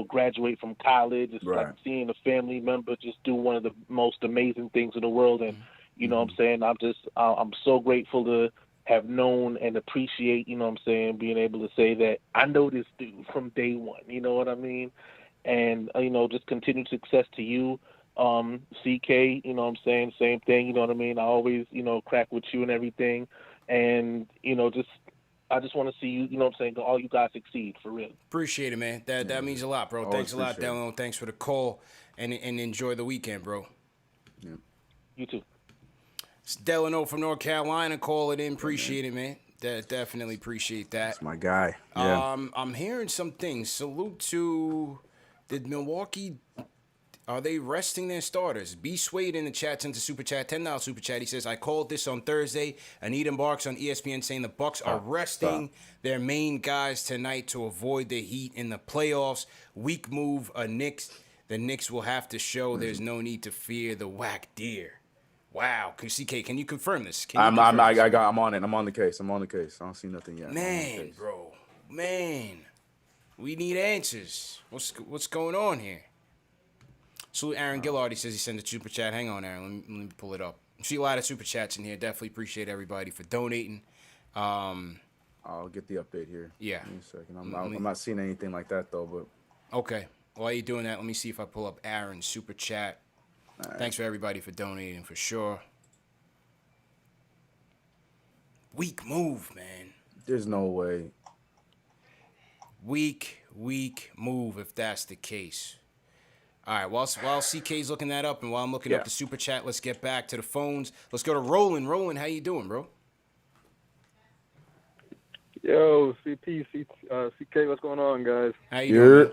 graduate from college. It's like seeing a family member just do one of the most amazing things in the world. And what I'm saying, I'm so grateful to have known and appreciate. Being able to say that I know this dude from day one. You know what I mean? And just continued success to you. CK, same thing, you know what I mean? I always, crack with you and everything. And, I just want to see you, all you guys succeed, for real. Appreciate it, man. That means a lot, bro. Always Thanks a lot, Delano. Thanks for the call, and enjoy the weekend, bro. Yeah. You too. It's Delano from North Carolina calling in. Appreciate it, man. Definitely appreciate that. That's my guy. Yeah. I'm hearing some things. Salute to Milwaukee. Are they resting their starters? B. Swade in the chat sent a super chat, $10 super chat. He says, I called this on Thursday. Anita Barks on ESPN saying the Bucks are resting their main guys tonight to avoid the Heat in the playoffs. Weak move. The Knicks will have to show there's no need to fear the whack deer. Wow. CK, can you confirm this? I'm on it. I'm on the case. I don't see nothing yet. Man, bro. Man. We need answers. What's going on here? So Aaron Gillard, he says he sent a super chat. Hang on, Aaron. Let me pull it up. I see a lot of super chats in here. Definitely appreciate everybody for donating. I'll get the update here. Yeah. Give me a second. I'm not seeing anything like that, though. But okay. While you're doing that, let me see if I pull up Aaron's super chat. Right. Thanks for everybody for donating, for sure. Weak move, man. There's no way. Weak move if that's the case. All right, while CK's looking that up and while I'm looking up the super chat, let's get back to the phones. Let's go to Rolland. Rolland, how you doing, bro? Yo, CK, what's going on, guys? How you doing?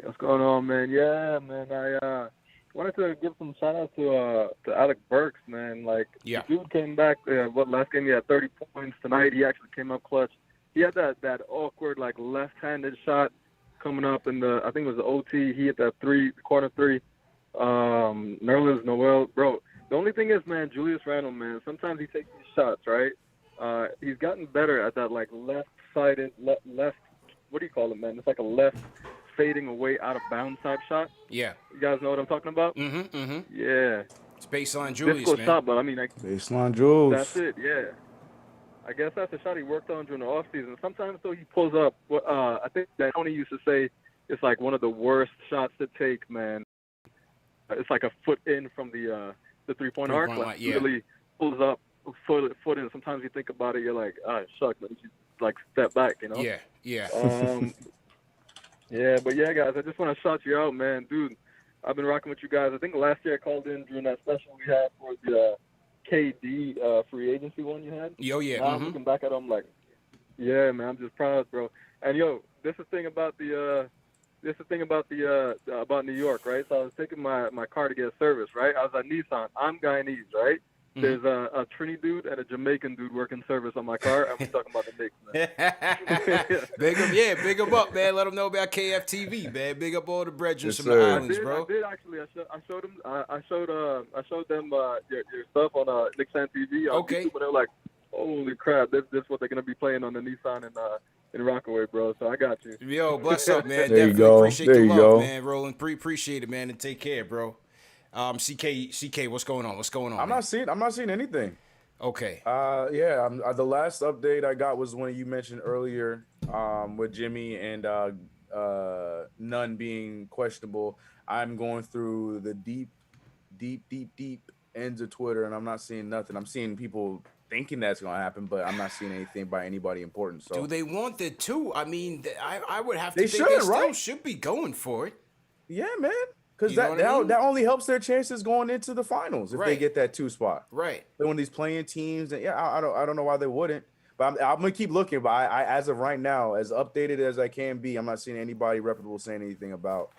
What's going on, man? Yeah, man, I wanted to give some shout-out to Alec Burks, man. The dude came back, last game he had 30 points. Tonight he actually came up clutch he had that awkward like left-handed shot coming up in the, I think it was the OT. He hit that corner three. Nerlens Noel, bro. The only thing is, man, Julius Randle, man. Sometimes he takes these shots, right? He's gotten better at that like left-sided left. What do you call it, man? It's like a left fading away out of bounds type shot. Yeah. You guys know what I'm talking about? Yeah. It's baseline Julius, Difficult man. shot, but I mean, baseline Jules. That's it. Yeah. I guess that's the shot he worked on during the offseason. Sometimes, though, he pulls up. I think that Tony used to say it's like one of the worst shots to take, man. It's like a foot in from the three-point arc. Like, really pulls up, foot in. Sometimes you think about it, you're like, shucks, let me just, like, step back, you know? Yeah. Yeah, but yeah, guys, I just want to shout you out, man. Dude, I've been rocking with you guys. I think last year I called in during that special we had for the KD free agency one you had. Yo, yeah. Now I'm looking back at them like, yeah, man, I'm just proud, bro. And yo, this is the thing about about New York, right? So I was taking my car to get service, right? I was at Nissan. I'm Guyanese, right? There's a Trini dude and a Jamaican dude working service on my car, and we're talking about the Knicks, man. Big them up, man. Let them know about KFTV, man. Big up all the brethren from the islands, bro. I did actually. I showed them. I showed them your stuff on KnicksFanTV. Okay. But they're like, holy crap! This is what they're gonna be playing on the Nissan in Rockaway, bro. So I got you. Yo, bless up, man. There you Definitely go. appreciate There the you love, go. man. Rolland, appreciate it, man, and take care, bro. CK, what's going on? I'm not seeing anything. Okay. The last update I got was when you mentioned earlier, with Jimmy and Nunn being questionable. I'm going through the deep ends of Twitter, and I'm not seeing nothing. I'm seeing people thinking that's gonna happen, but I'm not seeing anything by anybody important. So do they want the two? I mean, I would have to they think they still right? should be going for it. Yeah, man. Because You know what I mean? that only helps their chances going into the finals if they get that 2 spot. Right. But when these playing teams, and I don't know why they wouldn't. But I'm gonna keep looking. But I as of right now, as updated as I can be, I'm not seeing anybody reputable saying anything about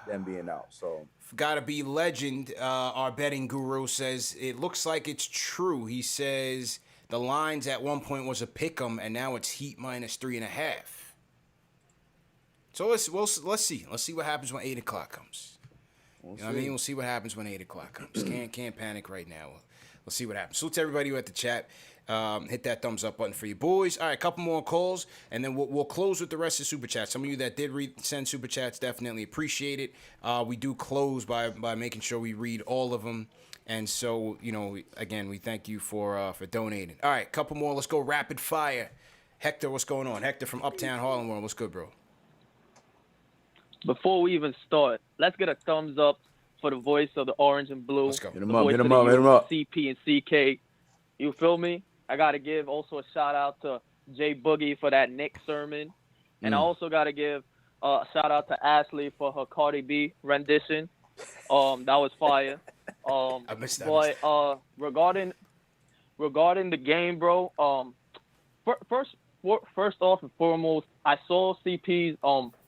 them being out. So Gotta be legend. Our betting guru says it looks like it's true. He says the lines at one point was a pick'em, and now it's Heat -3.5. So let's see. Let's see what happens when 8 o'clock comes. You know what I mean? We'll see what happens when 8 o'clock comes. Can't panic right now. We'll see what happens. Salute to everybody who at the chat. Hit that thumbs up button for you boys. All right, a couple more calls, and then we'll close with the rest of Super Chats. Some of you that did send Super Chats, definitely appreciate it. We do close by making sure we read all of them. And so, again, we thank you for donating. All right, couple more. Let's go rapid fire. Hector, what's going on? Hector from Uptown Harlem World. What's good, bro? Before we even start, let's get a thumbs up for the voice of the orange and blue. Let's go. Hit him up. CP and CK. You feel me? I got to give also a shout out to Jay Boogie for that Nick sermon. And I also got to give a shout out to Ashley for her Cardi B rendition. That was fire. I missed that. But regarding the game, bro, first off and foremost, I saw CP's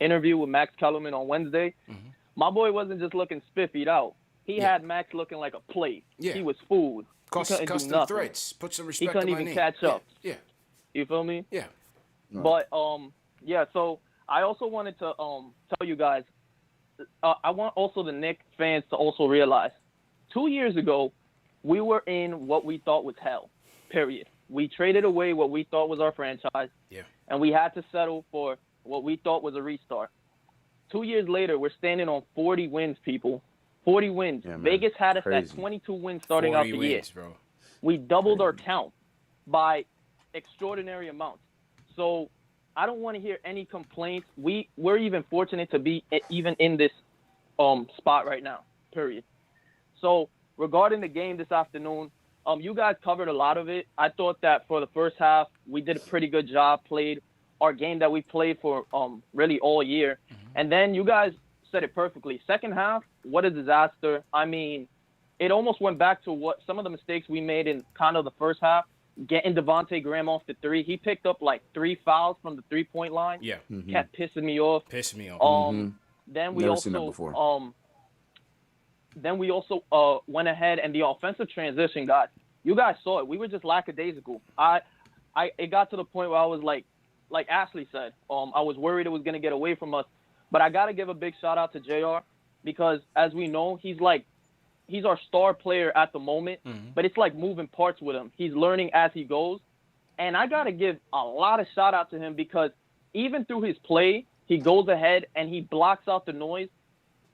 interview with Max Kellerman on Wednesday. Mm-hmm. My boy wasn't just looking spiffied out. He had Max looking like a plate. Yeah. He was food. Custom threads. Put some respect on my name. He couldn't even catch up. Yeah. You feel me? Yeah. No. But so I also wanted to tell you guys, I want also the Knicks fans to also realize 2 years ago, we were in what we thought was hell, period. We traded away what we thought was our franchise, and we had to settle for what we thought was a restart. 2 years later, we're standing on 40 wins, people. 40 wins. Yeah, Vegas had us Crazy. at 22 wins starting out the year. Bro. We doubled our count by extraordinary amounts. So I don't want to hear any complaints. We're even fortunate to be even in this spot right now, period. So regarding the game this afternoon, you guys covered a lot of it. I thought that for the first half, we did a pretty good job, played our game that we played for really all year. Mm-hmm. And then you guys said it perfectly. Second half, what a disaster. I mean, it almost went back to what some of the mistakes we made in kind of the first half, getting Devontae Graham off the three. He picked up like 3 fouls from the three-point line. Yeah. Mm-hmm. Kept pissing me off. Then we Never also seen that before. went ahead, and the offensive transition, guys. You guys saw it. We were just lackadaisical. It got to the point where I was like, like Ashley said, I was worried it was going to get away from us. But I got to give a big shout out to JR because, as we know, he's our star player at the moment, but it's like moving parts with him. He's learning as he goes. And I got to give a lot of shout out to him because even through his play, he goes ahead and he blocks out the noise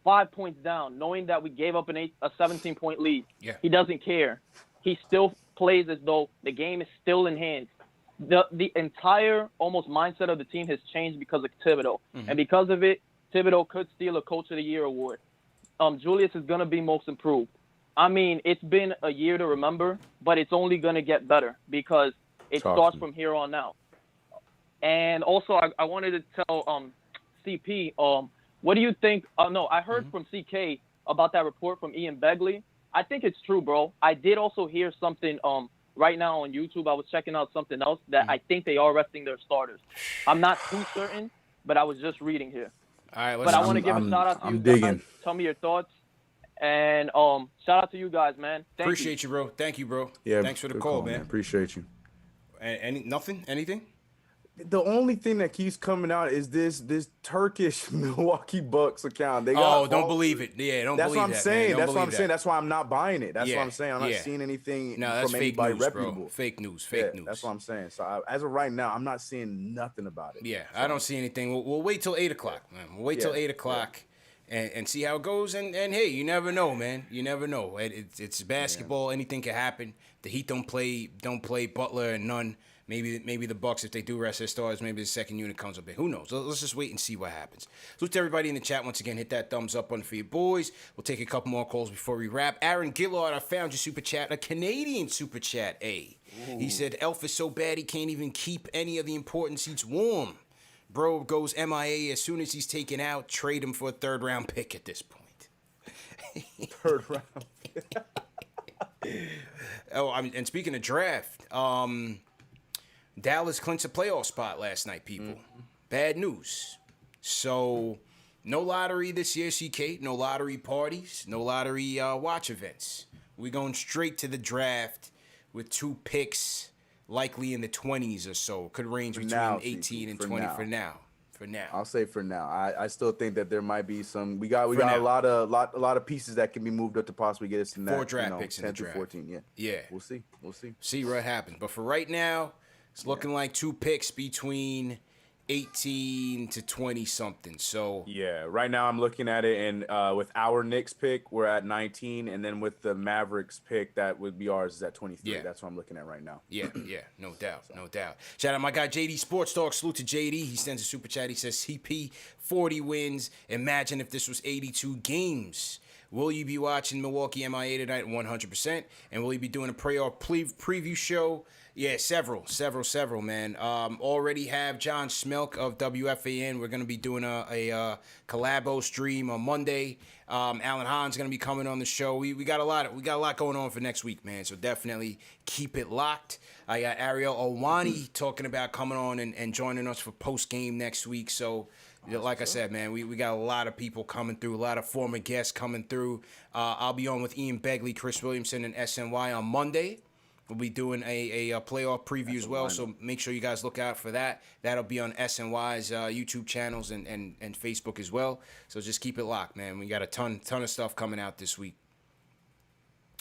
5 points down, knowing that we gave up a 17-point lead. Yeah. He doesn't care. He still plays as though the game is still in hand. The entire almost mindset of the team has changed because of Thibodeau. And because of it, Thibodeau could steal a Coach of the Year award. Julius is going to be most improved. I mean, it's been a year to remember, but it's only going to get better because it starts from here on out. And also, I wanted to tell CP, what do you think? No, I heard from CK about that report from Ian Begley. I think it's true, bro. I did also hear something right now on YouTube. I was checking out something else that I think they are resting their starters. I'm not too certain, but I was just reading here. All right, but I want to give a shout out to you guys. Tell me your thoughts. And shout out to you guys, man. Appreciate you, bro. Thank you, bro. Yeah, thanks for the call, man. Appreciate you. And nothing? Anything? The only thing that keeps coming out is this Turkish Milwaukee Bucks account. They got don't believe it. Yeah, don't believe that. That's what I'm saying. That's what I'm saying. That's why I'm not buying it. That's what I'm saying. I'm not seeing anything that's from fake anybody news, reputable. bro. Fake news. Fake news. That's what I'm saying. So as of right now, I'm not seeing nothing about it. Yeah, I don't see anything. We'll wait till 8 o'clock, man. We'll wait till 8 o'clock. And see how it goes, and hey, you never know, man. You never know. It's basketball. Anything can happen. The Heat don't play Butler and none. Maybe the Bucks, if they do rest their stars, maybe the second unit comes up in. Who knows? Let's just wait and see what happens. Salute to everybody in the chat once again. Hit that thumbs up button for your boys. We'll take a couple more calls before we wrap. Aaron Gillard, I found your super chat, a Canadian super chat. He said Elf is so bad he can't even keep any of the important seats warm. Bro goes MIA as soon as he's taken out. Trade him for a third-round pick at this point. Third round. And speaking of draft, Dallas clinched a playoff spot last night, people. Bad news. So, no lottery this year, CK. No lottery parties. No lottery watch events. We're going straight to the draft with 2 picks. Likely in the 20s or so. Could range between 18 and 20 for now. For now. I'll say for now. I still think that there might be some. We got a lot of pieces that can be moved up to possibly get us in that 4 draft picks 10 in the to draft. 14. Yeah. We'll see. See what happens. But for right now, it's looking like 2 picks between 18 to 20 something. So yeah, right now I'm looking at it, and with our Knicks pick, we're at 19, and then with the Mavericks pick, that would be ours, is at 23. Yeah. That's what I'm looking at right now. Yeah, no doubt. Shout out my guy JD Sports Talk. Salute to JD. He sends a super chat. He says CP 40 wins. Imagine if this was 82 games. Will you be watching Milwaukee MIA tonight? 100%. And will you be doing a playoff preview show? Yeah, several, man. Already have John Smelk of WFAN. We're going to be doing a collabo stream on Monday. Alan Hahn's going to be coming on the show. We got a lot going on for next week, man. So definitely keep it locked. I got Ariel Owani talking about coming on and joining us for post game next week. So like I said, man, we got a lot of people coming through, a lot of former guests coming through. I'll be on with Ian Begley, Chris Williamson, and SNY on Monday. We'll be doing a playoff preview as well, so make sure you guys look out for that. That'll be on SNY's YouTube channels and Facebook as well. So just keep it locked, man. We got a ton of stuff coming out this week.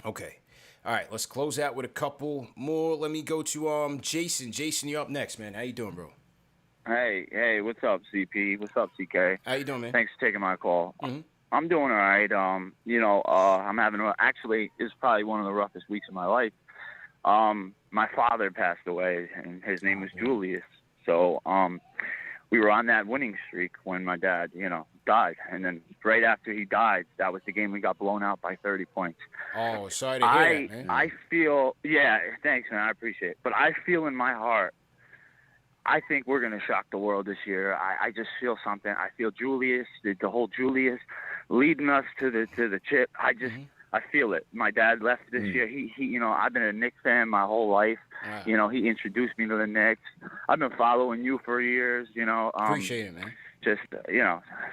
Okay. All right, let's close out with a couple more. Let me go to Jason. Jason, you're up next, man. How you doing, bro? Hey, what's up, CP? What's up, CK? How you doing, man? Thanks for taking my call. Mm-hmm. I'm doing all right. I'm having actually, it's probably one of the roughest weeks of my life. My father passed away, and his name was Julius. So, we were on that winning streak when my dad, died. And then right after he died, that was the game we got blown out by 30 points. Oh, sorry to hear that, man. I feel, thanks, man. I appreciate it. But I feel in my heart, I think we're going to shock the world this year. I just feel something. I feel Julius, the whole Julius leading us to the chip. I feel it. My dad left this year. He I've been a Knicks fan my whole life. Wow. He introduced me to the Knicks. I've been following you for years, Appreciate it, man. Just,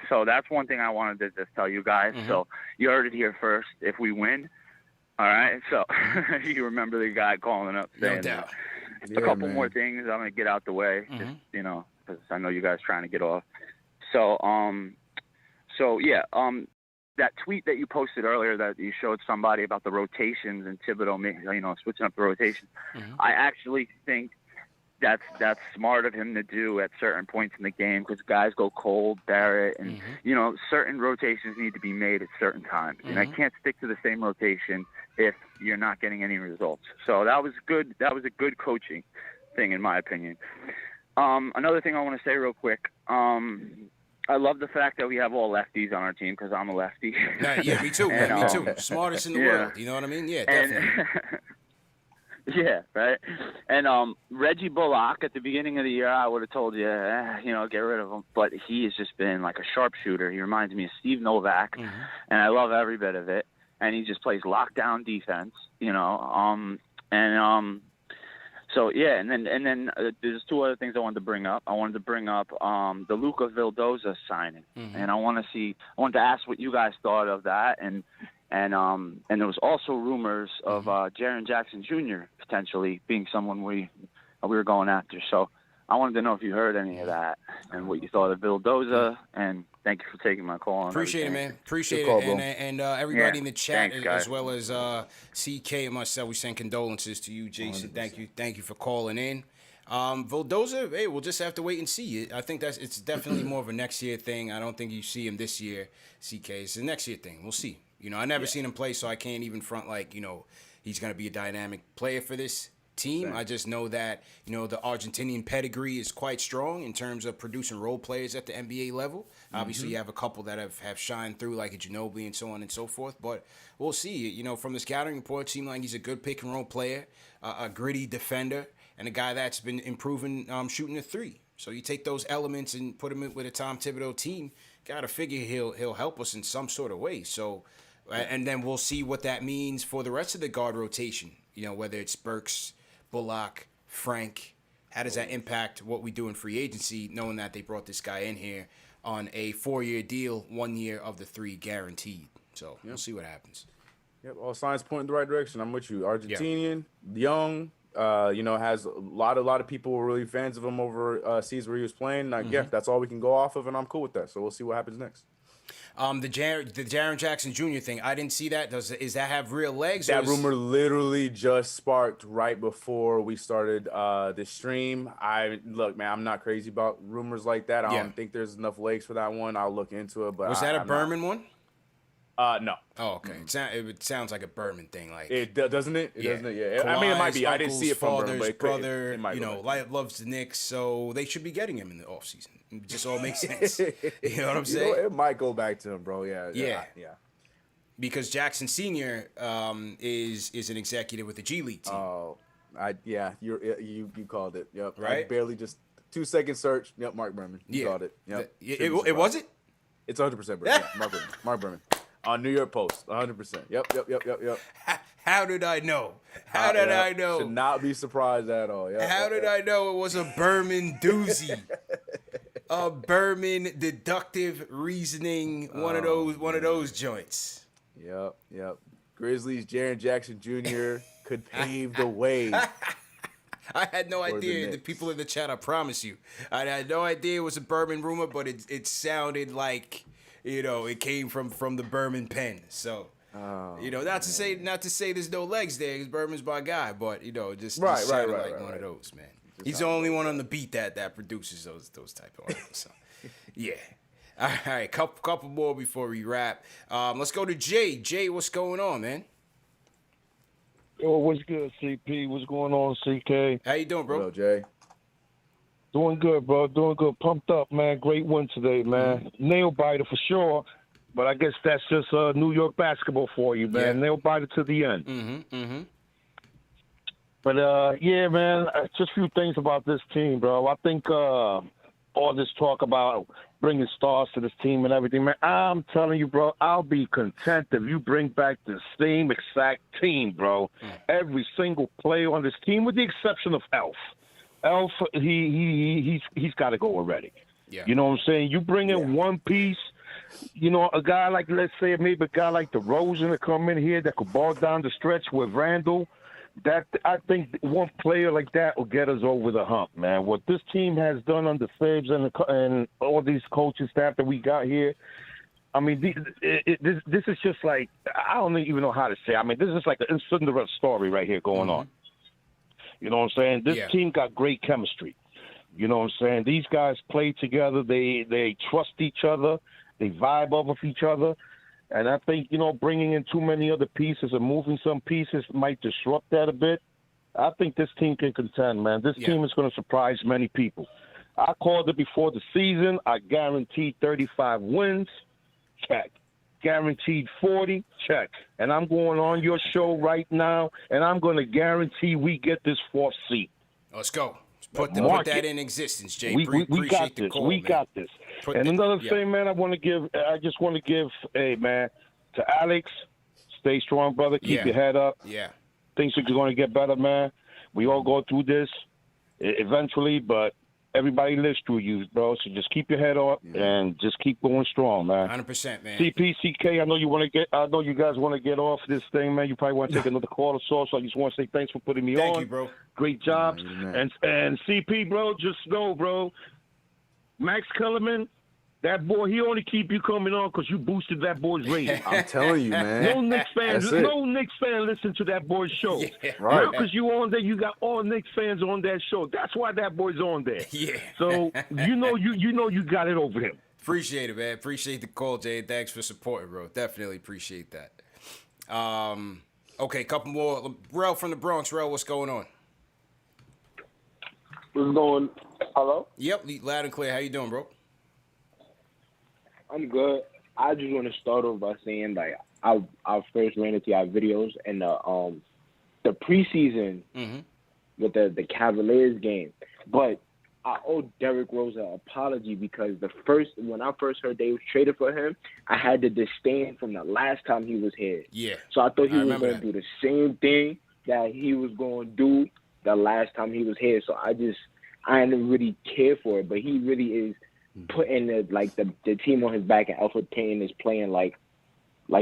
so that's one thing I wanted to just tell you guys. Mm-hmm. So you heard it here first. If we win, all right? So you remember the guy calling up saying no doubt. a couple more things I'm going to get out the way. Mm-hmm. Just, because I know you guys trying to get off. So, yeah, that tweet that you posted earlier that you showed somebody about the rotations and Thibodeau, switching up the rotations. Mm-hmm. I actually think that's smart of him to do at certain points in the game because guys go cold, Barrett, and certain rotations need to be made at certain times. And I can't stick to the same rotation if you're not getting any results. So that was good. That was a good coaching thing, in my opinion. Another thing I want to say real quick. I love the fact that we have all lefties on our team because I'm a lefty. Yeah, me too, man. Me too. Smartest in the world. You know what I mean? Yeah, definitely. Yeah, right. And Reggie Bullock, at the beginning of the year, I would have told you, get rid of him. But he has just been like a sharpshooter. He reminds me of Steve Novak, and I love every bit of it. And he just plays lockdown defense, So yeah, and then there's two other things I wanted to bring up. I wanted to bring up the Luka Vildoza signing, and I wanted to ask what you guys thought of that, and there was also rumors of Jaren Jackson Jr. potentially being someone we were going after. So I wanted to know if you heard any of that and what you thought of Vildoza. And thank you for taking my call. Appreciate it, man. Appreciate it. And everybody in the chat, as well as CK and myself, we send condolences to you, Jason. 100%. Thank you for calling in. Vildoza, hey, we'll just have to wait and see. I think it's definitely more of a next year thing. I don't think you see him this year, CK. It's a next year thing. We'll see. I never seen him play, so I can't even front he's going to be a dynamic player for this team. Same. I just know that, the Argentinian pedigree is quite strong in terms of producing role players at the NBA level. Obviously, you have a couple that have shined through, like a Ginobili and so on and so forth. But we'll see. From the scouting report, it seemed like he's a good pick and roll player, a gritty defender, and a guy that's been improving shooting the three. So you take those elements and put him with a Tom Thibodeau team, gotta figure he'll help us in some sort of way. So, and then we'll see what that means for the rest of the guard rotation. Whether it's Burks, Bullock, Frank, how does that impact what we do in free agency, knowing that they brought this guy in here on a 4-year deal, 1 year of the 3 guaranteed. So we'll see what happens. Yep, all signs point in the right direction. I'm with you. Argentinian, young, has a lot of people were really fans of him over seasons where he was playing. That's all we can go off of, and I'm cool with that. So we'll see what happens next. The Jaren Jackson Jr. thing, I didn't see that. Is that have real legs? That rumor literally just sparked right before we started this stream. Look, man, I'm not crazy about rumors like that. I don't think there's enough legs for that one. I'll look into it. But was that a Berman one? No. Oh, okay. It sounds like a Berman thing, like it doesn't it? Doesn't it? Yeah. Kawhi's, I mean, it might be. I didn't see it from father's Berman, but brother. Loves the Knicks, so they should be getting him in the offseason. It just all makes sense. You know what I'm saying? It might go back to him, bro. Yeah. Because Jackson Sr. Is an executive with the G League team. Oh, you called it. Yep. Right. I barely just 2-second search. Yep. Mark Berman. You called it. Yep. It was it? It's 100% Berman. Yeah, Mark Berman. On New York Post, 100%. Yep. How did I know? How did I know? Should not be surprised at all. How did I know it was a Berman doozy? A Berman deductive reasoning, one of those joints. Yep. Grizzlies, Jaren Jackson Jr. could pave the way. I had no idea. The people in the chat, I promise you, I had no idea it was a Berman rumor, but it sounded like. It came from the Berman pen. So, not to say there's no legs there, because Berman's my guy, but just sounded like one of those, man. He's the only one on the beat that produces those type of articles. So, yeah. All right, couple more before we wrap. Let's go to Jay. Jay, what's going on, man? Yo, what's good, CP? What's going on, CK? How you doing, bro? Hello, Jay. Doing good, bro. Doing good. Pumped up, man. Great win today, man. Nail biter for sure, but I guess that's just New York basketball for you, man. Nail biter to the end. But, man, just a few things about this team, bro. I think all this talk about bringing stars to this team and everything, man, I'm telling you, bro, I'll be content if you bring back the same exact team, bro. Every single player on this team, with the exception of Elf. Elf, he's got to go already. Yeah. You know what I'm saying? You bring in one piece, a guy like, let's say maybe a guy like DeRozan to come in here that could ball down the stretch with Randle. That I think one player like that will get us over the hump, man. What this team has done under Fibs and all these coaching staff that we got here, I mean, this is just like, I don't even know how to say. I mean, this is like a Cinderella story right here going on. You know what I'm saying? This team got great chemistry. You know what I'm saying? These guys play together. They trust each other. They vibe off of each other. And I think, you know, bringing in too many other pieces and moving some pieces might disrupt that a bit. I think this team can contend, man. This team is going to surprise many people. I called it before the season. I guaranteed 35 wins. Check. Guaranteed 40. Check. And I'm going on your show right now, and I'm going to guarantee we get this 4th seat. Let's go. Put that in existence, Jay. We got the this. call, we man. got this. Another thing, man, I just want to give, hey, man, to Alex, stay strong, brother. Keep your head up. Yeah. Things are going to get better, man. We all go through this eventually, but everybody lives through you, bro. So just keep your head up and just keep going strong, man. 100%, man. CPCK, I know you guys want to get off this thing, man. You probably want to take another call or so I just want to say thanks for putting me on. Thank you, bro. Great job. And CP, bro, just know, bro, Max Kellerman, that boy, he only keep you coming on because you boosted that boy's rating. I'm telling you, man. No Knicks fans listen to that boy's show. Yeah, right. Now because you on there, you got all Knicks fans on that show. That's why that boy's on there. Yeah. So you got it over him. Appreciate it, man. Appreciate the call, Jay. Thanks for supporting, bro. Definitely appreciate that. Okay, couple more. Rel from the Bronx. Rel, what's going on? What's going? Hello? Yep, loud and clear. How you doing, bro? I'm good. I just want to start off by saying, like, I first ran into our videos and the preseason with the Cavaliers game, but I owe Derrick Rose an apology because when I first heard they was traded for him, I had the disdain from the last time he was here. Yeah. So I thought he was going to do the same thing that he was going to do the last time he was here. So I didn't really care for it, but he really is putting the team on his back, and Alfred Payne is playing like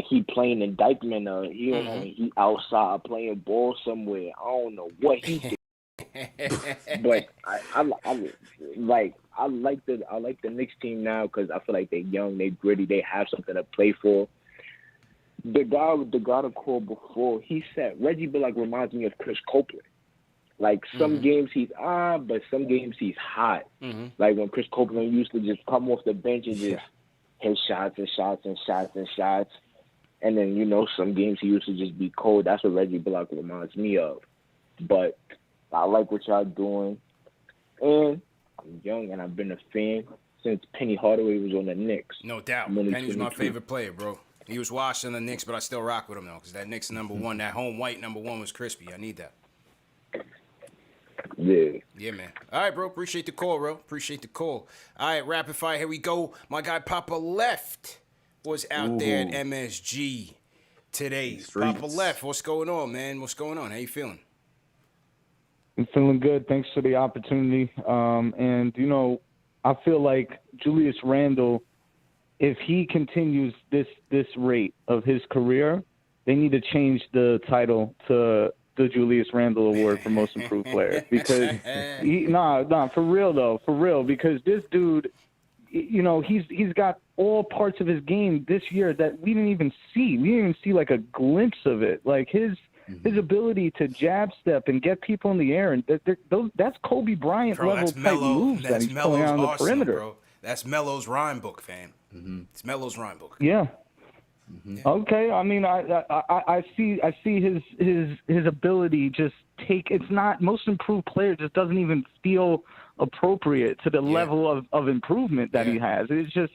he playing in Dykeman. He outside playing ball somewhere. I don't know what he did. But I like the Knicks team now because I feel like they're young, they're gritty, they have something to play for. The guy to call before, he said Reggie Bullock reminds me of Chris Copeland. Like some games he's on, but some games he's hot. Like when Chris Copeland used to just come off the bench and just hit shots and shots and shots and shots. And then, some games he used to just be cold. That's what Reggie Bullock reminds me of. But I like what y'all doing. And I'm young and I've been a fan since Penny Hardaway was on the Knicks. No doubt. Penny's my favorite player, bro. He was washed on the Knicks, but I still rock with him, though, because that Knicks number one, that home white number one was crispy. I need that. Yeah. Yeah, man. All right, bro. Appreciate the call, bro. Appreciate the call. All right, rapid fire. Here we go. My guy Poppa Left was out there at MSG today. Poppa Left, what's going on, man? What's going on? How you feeling? I'm feeling good. Thanks for the opportunity. I feel like Julius Randle, if he continues this rate of his career, they need to change the title to the Julius Randle Award for Most Improved Player. Because, for real, though. For real. Because this dude, he's got all parts of his game this year that we didn't even see. We didn't even see, like, a glimpse of it. Like, his ability to jab step and get people in the air, and that's Kobe Bryant level type moves that he's pulling out on the perimeter. Bro. That's Melo's rhyme book, fam. It's Melo's rhyme book. Yeah. Okay. I mean, I see his ability just it's not most improved player just doesn't even feel appropriate to the level of improvement that he has. It's just.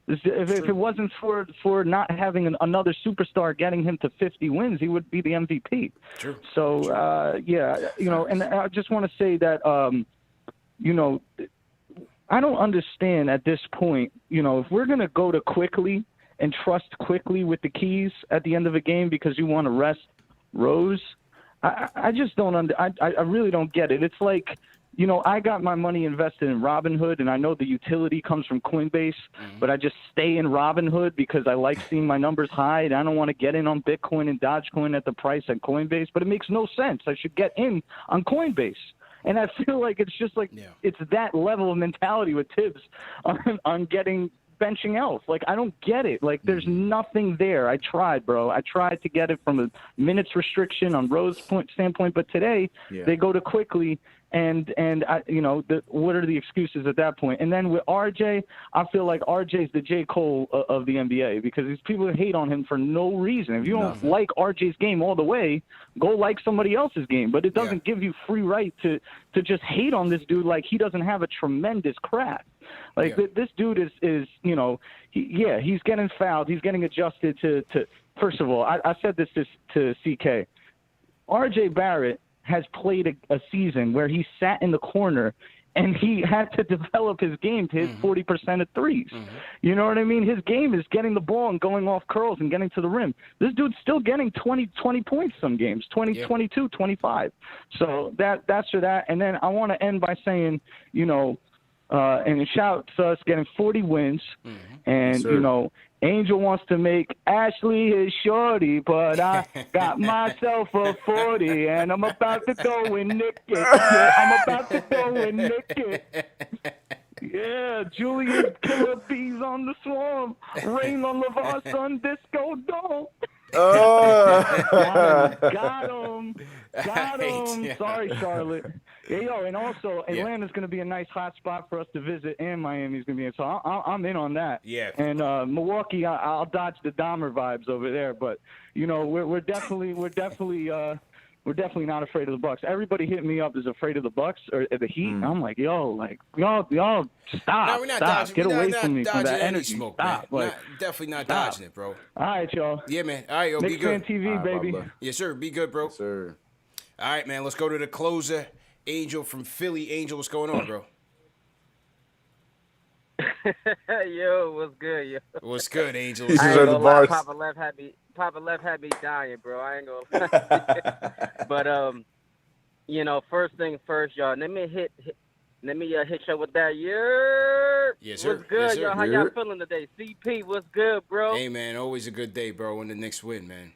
If it wasn't for not having another superstar getting him to 50 wins, he would be the MVP. True. So, and I just want to say that, I don't understand at this point, if we're going to go to Quickly and trust Quickly with the keys at the end of a game because you want to rest Rose, I just don't I really don't get it. It's like you know, I got my money invested in Robinhood, and I know the utility comes from Coinbase, but I just stay in Robinhood because I like seeing my numbers high, and I don't want to get in on Bitcoin and Dogecoin at the price at Coinbase, but it makes no sense. I should get in on Coinbase. And I feel like it's just like it's that level of mentality with Tibbs on getting benching Elf. Like, I don't get it. Like, there's nothing there. I tried, bro. I tried to get it from a minutes restriction on Rose standpoint, but today they go to quickly. And I, you know, what are the excuses at that point? And then with RJ, I feel like RJ's the J. Cole of the NBA because these people hate on him for no reason. If you don't like RJ's game all the way, go like somebody else's game. But it doesn't give you free right to just hate on this dude like he doesn't have a tremendous craft. Like this dude is you know, he's getting fouled. He's getting adjusted to first of all, I said this to CK. RJ Barrett has played a season where he sat in the corner and he had to develop his game to hit 40% of threes. You know what I mean? His game is getting the ball and going off curls and getting to the rim. This dude's still getting 20 points some games, 22, 25. So that's for that. And then I want to end by saying, you know, and a shout out to us getting 40 wins. And, you know, Angel wants to make Ashley his shorty, but I got myself a 40, and I'm about to go and nick it. Yeah, I'm about to go and nick it. Yeah, Julius Killer Bees on the swarm. Rain on LeVar Son Disco Dome. Got him. Sorry, Charlotte. Yeah, yo, and also Atlanta's going to be a nice hot spot for us to visit, and Miami's going to be in. So I'm in on that. Yeah. And Milwaukee, I'll dodge the Dahmer vibes over there, but you know, we're definitely not afraid of the Bucks. Everybody hitting me up is afraid of the Bucks or the Heat. I'm like, y'all stop. No, we're not stop. dodging. Get We're away not from me from dodging that any energy. smoke, Stop. man. Like, Definitely not stop. dodging it, bro. All right, y'all. Yeah, man. All right, yo, be good. KnicksFanTV, baby. Yes, sir. Be good, bro. Yes, sir. All right, man. Let's go to the closer, Angel from Philly. Angel, what's going on, bro? Yo, what's good, yo? What's good, Angel? I ain't gonna lie, Poppa Left had me dying, bro. I ain't gonna lie. But you know, first thing first, y'all. Let me hit y'all with that. Yes, sir. What's good, Yes, sir. y'all? How y'all feeling today? CP, what's good, bro? Hey, man. Always a good day, bro. When the Knicks win, man.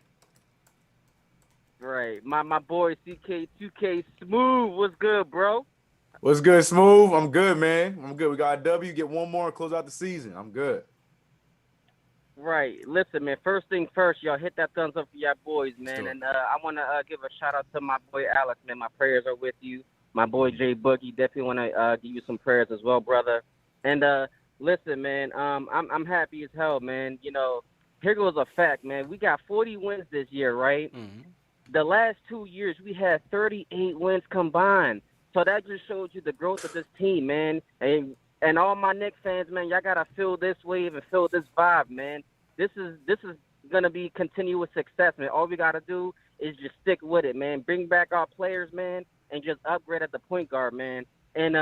Right, my boy CK2K Smooth, what's good, bro? What's good, Smooth? I'm good, man. I'm good. We got a W. Get one more and close out the season. I'm good. Right. Listen, man, first thing first, y'all hit that thumbs up for y'all boys, man. And I want to give a shout out to my boy Alex, man. My prayers are with you. My boy Jay Boogie, definitely want to give you some prayers as well, brother. And listen, man, I'm happy as hell, man. You know, here goes a fact, man. We got 40 wins this year, right? The last 2 years, we had 38 wins combined. So that just shows you the growth of this team, man. And all my Knicks fans, man, y'all gotta feel this wave and feel this vibe, man. This is gonna be continuous success, man. All we gotta do is just stick with it, man. Bring back our players, man, and just upgrade at the point guard, man. And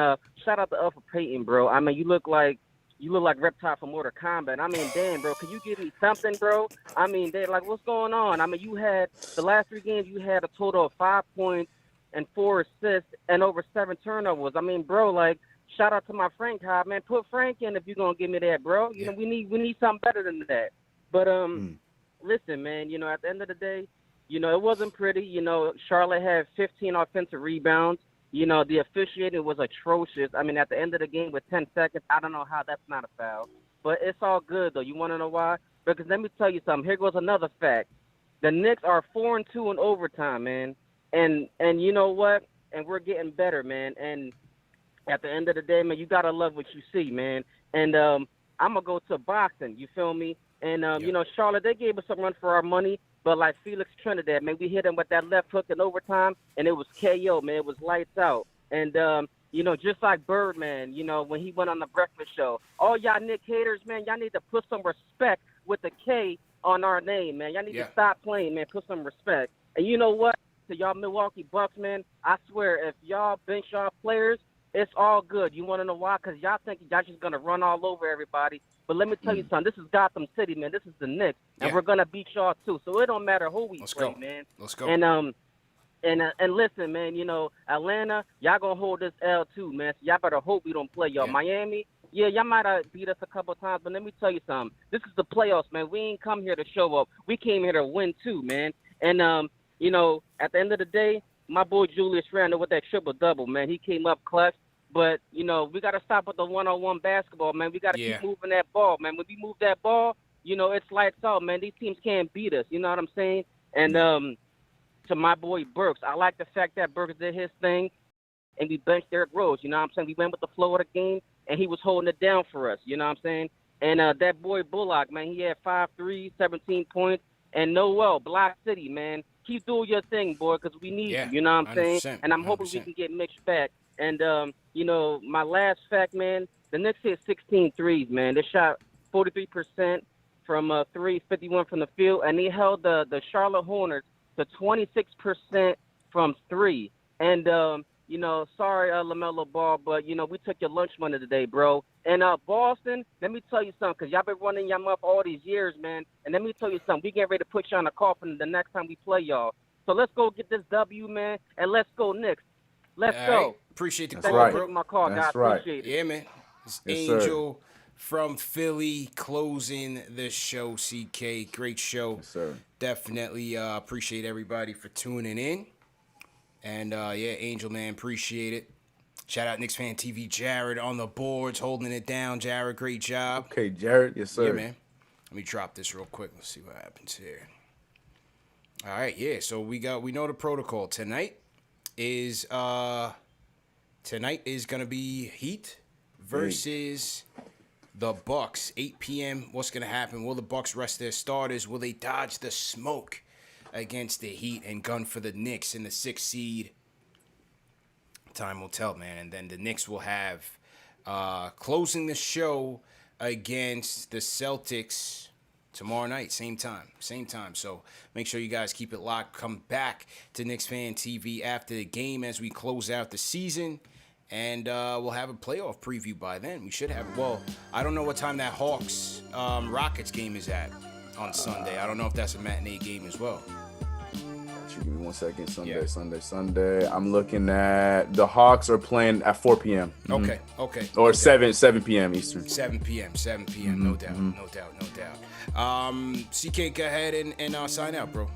shout out to Alpha Payton, bro. I mean, you look like Reptile from Mortal Kombat. I mean, damn, bro, can you give me something, bro? I mean, they like, what's going on? I mean, you had the last 3 games, you had a total of 5 points and 4 assists and over 7 turnovers. I mean, bro, like, shout out to my Frank Cobb, man. Put Frank in if you're gonna give me that, bro. You know, we need something better than that. But listen, man, you know, at the end of the day, you know, it wasn't pretty. You know, Charlotte had 15 offensive rebounds. You know, the officiating was atrocious. I mean, at the end of the game with 10 seconds, I don't know how that's not a foul. But it's all good, though. You want to know why? Because let me tell you something. Here goes another fact. The Knicks are 4-2 in overtime, man. And you know what? And we're getting better, man. And at the end of the day, man, you got to love what you see, man. And I'm going to go to boxing, you feel me? And, you know, Charlotte, they gave us a run for our money. But like Felix Trinidad, man, we hit him with that left hook in overtime, and it was KO, man. It was lights out. And, you know, just like Birdman, you know, when he went on the Breakfast Show, all y'all Knick haters, man, y'all need to put some respect with the K on our name, man. Y'all need to stop playing, man. Put some respect. And you know what? To y'all Milwaukee Bucks, man, I swear, if y'all bench y'all players, it's all good. You want to know why? Because y'all think y'all just going to run all over everybody. But let me tell you something. This is Gotham City, man. This is the Knicks. And we're going to beat y'all, too. So it don't matter who we play, man. Let's go. And And listen, man, you know, Atlanta, y'all gonna hold this L too, man. So y'all better hope we don't play y'all. Miami, yeah, y'all might have beat us a couple of times, but let me tell you something. This is the playoffs, man. We ain't come here to show up. We came here to win too, man. And you know, at the end of the day, my boy Julius Randle with that triple-double, man. He came up clutch. But, you know, we got to stop with the one-on-one basketball, man. We got to keep moving that ball, man. When we move that ball, you know, it's lights out, man. These teams can't beat us. You know what I'm saying? And to my boy Burks, I like the fact that Burks did his thing and we benched Derrick Rose. You know what I'm saying? We went with the flow of the game, and he was holding it down for us. You know what I'm saying? And that boy Bullock, man, he had 5 threes, 17 points. And Noel, Black City, man, keep doing your thing, boy, because we need you. You know what I'm saying? And I'm hoping we can get mixed back. And, you know, my last fact, man, the Knicks hit 16 threes, man. They shot 43% from 3, 51 from the field, and they held the Charlotte Hornets to 26% from 3. And, you know, sorry, LaMelo Ball, but, you know, we took your lunch money today, bro. And Boston, let me tell you something, because y'all been running your mouth all these years, man. And let me tell you something. We getting ready to put you on a coffin the next time we play y'all. So let's go get this W, man, and let's go Knicks. Let's go. Appreciate the call, bro. My call, That's guys. right. Appreciate it. Yeah, man. It's Yes, Angel from Philly closing the show, CK. Great show. Yes, sir. Definitely appreciate everybody for tuning in. And, yeah, Angel, man, appreciate it. Shout out KnicksFanTV, Jared on the boards, holding it down. Jared, great job. Okay, Jared. Yes, sir. Yeah, man. Let me drop this real quick. Let's see what happens here. All right, yeah. So we know the protocol. Tonight is gonna be Heat versus the Bucks. 8 p.m. What's gonna happen? Will the Bucks rest their starters? Will they dodge the smoke against the Heat and gun for the Knicks in the 6th seed? Time will tell, man. And then the Knicks will have closing the show against the Celtics tomorrow night, same time. So make sure you guys keep it locked. Come back to KnicksFanTV after the game as we close out the season. And we'll have a playoff preview by then. We should have. Well, I don't know what time that Hawks Rockets game is at on Sunday. I don't know if that's a matinee game as well. Give me 1 second. Sunday. I'm looking at the Hawks are playing at 4 p.m. Okay. Or 7 p.m. Eastern. 7 p.m. No doubt. CK, go ahead and sign out, bro.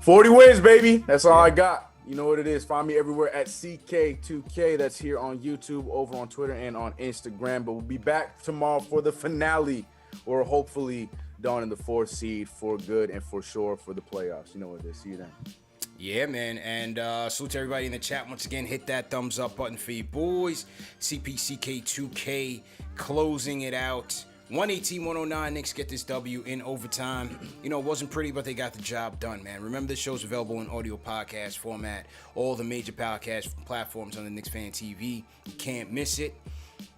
40 wins, baby. That's all I got. You know what it is. Find me everywhere at CK2K. That's here on YouTube, over on Twitter, and on Instagram. But we'll be back tomorrow for the finale, or hopefully dawn in the 4th seed for good and for sure for the playoffs. You know what it is. See you then. Yeah, man. And salute to everybody in the chat. Once again, hit that thumbs up button for you boys. CPCK2K closing it out. 118-109. Knicks get this W in overtime. You know, it wasn't pretty, but they got the job done, man. Remember, this show's available in audio podcast format. All the major podcast platforms on the KnicksFanTV. You can't miss it.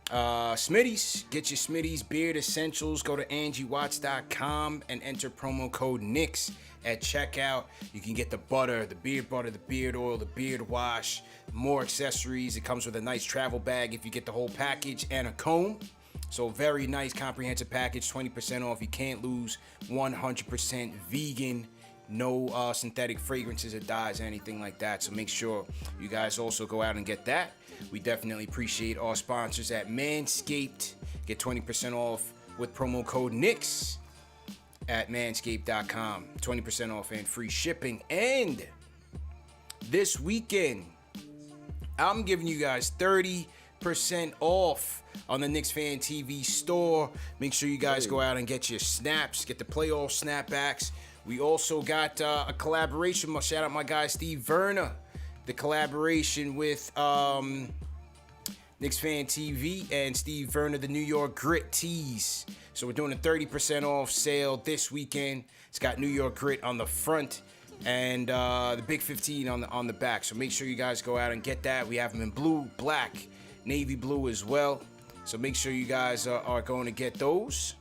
Smitty's, get your Smitty's Beard Essentials. Go to AngieWatts.com and enter promo code Knicks at checkout. You can get the butter, the beard oil, the beard wash, more accessories. It comes with a nice travel bag if you get the whole package, and a comb. So very nice, comprehensive package, 20% off. You can't lose. 100% vegan. No synthetic fragrances or dyes or anything like that. So make sure you guys also go out and get that. We definitely appreciate our sponsors at Manscaped. Get 20% off with promo code Knicks at manscaped.com. 20% off and free shipping. And this weekend, I'm giving you guys 30% off on the KnicksFanTV store. Make sure you guys go out and get your snaps, get the playoff snapbacks. We also got a collaboration. Shout out my guy Steve Werner. The collaboration with KnicksFanTV and Steve Werner, the New York Grit tees. So we're doing a 30% off sale this weekend. It's got New York Grit on the front and the Big 15 on the back. So make sure you guys go out and get that. We have them in blue, black, navy blue as well. So make sure you guys are going to get those.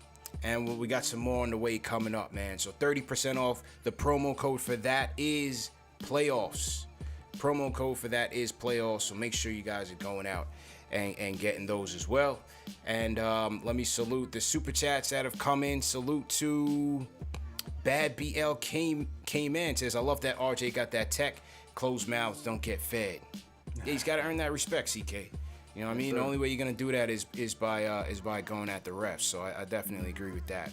And we got some more on the way coming up, man. So 30% off. The promo code for that is playoffs. Promo code for that is playoffs. So make sure you guys are going out and getting those as well. And let me salute the super chats that have come in. Salute to Bad BL came in. Says, I love that RJ got that tech. Closed mouths don't get fed. Yeah, he's got to earn that respect, CK. You know what I mean? The only way you're gonna do that is by going at the refs. So I definitely agree with that.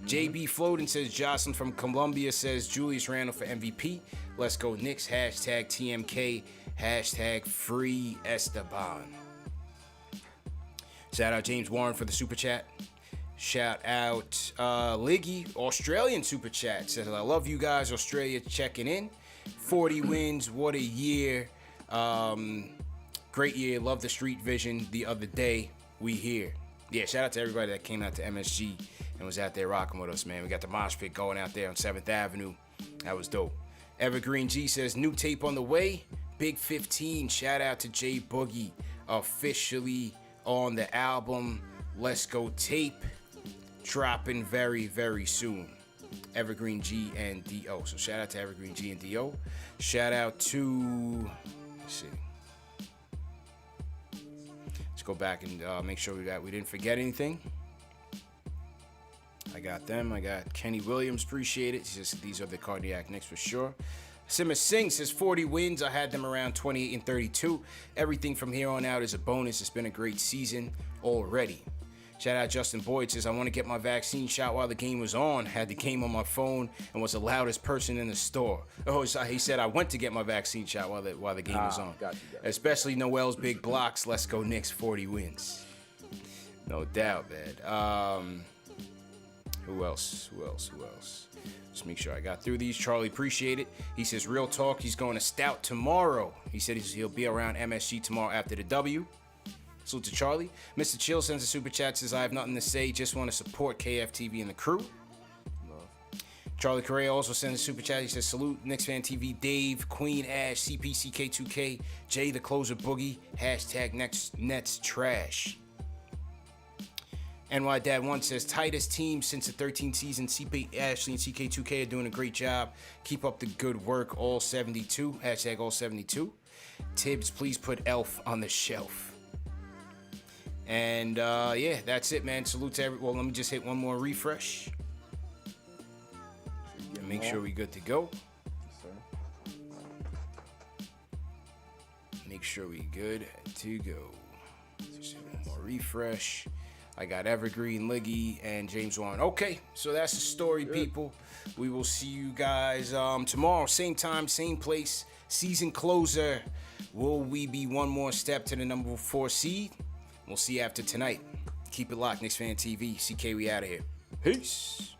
JB Floating says Jocelyn from Columbia says Julius Randle for MVP. Let's go Knicks. Hashtag TMK. Hashtag free Esteban. Shout out James Warren for the super chat. Shout out Liggy, Australian super chat. Says I love you guys. Australia checking in. 40 wins. What a year. Great year. Love the street vision the other day. We here. Yeah, shout out to everybody that came out to MSG and was out there rocking with us, man. We got the mosh pit going out there on 7th Avenue. That was dope. Evergreen G says, new tape on the way. Big 15. Shout out to J Boogie. Officially on the album. Let's Go Tape. Dropping very, very soon. Evergreen G and D.O. So shout out to Evergreen G and D.O. Shout out to... Let's see. Let's go back and make sure that we didn't forget anything. I got them. I got Kenny Williams. Appreciate it. He says these are the Cardiac Knicks for sure. Simmer Singh says 40 wins. I had them around 28 and 32. Everything from here on out is a bonus. It's been a great season already. Shout out Justin Boyd says, I want to get my vaccine shot while the game was on. Had the game on my phone and was the loudest person in the store. Oh, so he said I went to get my vaccine shot while the game was on. Got you. Especially Noel's big blocks. Let's go Knicks, 40 wins. No doubt, man. Who else? Just make sure I got through these. Charlie, appreciate it. He says, real talk, he's going to Stout tomorrow. He said he'll be around MSG tomorrow after the W. Salute to Charlie. Mr. Chill sends a super chat, says, I have nothing to say, just want to support KFTV and the crew. Charlie Correa also sends a super chat. He says, salute KnicksFanTV, Dave, Queen Ash, CPCK2K, Jay the Closer Boogie, hashtag Nets Trash. NY Dad 1 says, tightest team since the 13th season. CP Ashley and CK2K are doing a great job. Keep up the good work, all 72. Hashtag all 72. Tibbs, please put Elf on the shelf. And yeah, that's it, man. Salute to everyone. Well, let me just hit one more refresh. And make sure we're good to go. Make sure we're good to go. Just hit one more refresh. I got Evergreen, Liggy, and James Warren. Okay, so that's the story, people. We will see you guys tomorrow, same time, same place. Season closer. Will we be one more step to the number 4 seed? We'll see after tonight. Keep it locked, KnicksFanTV. CK, we out of here. Peace.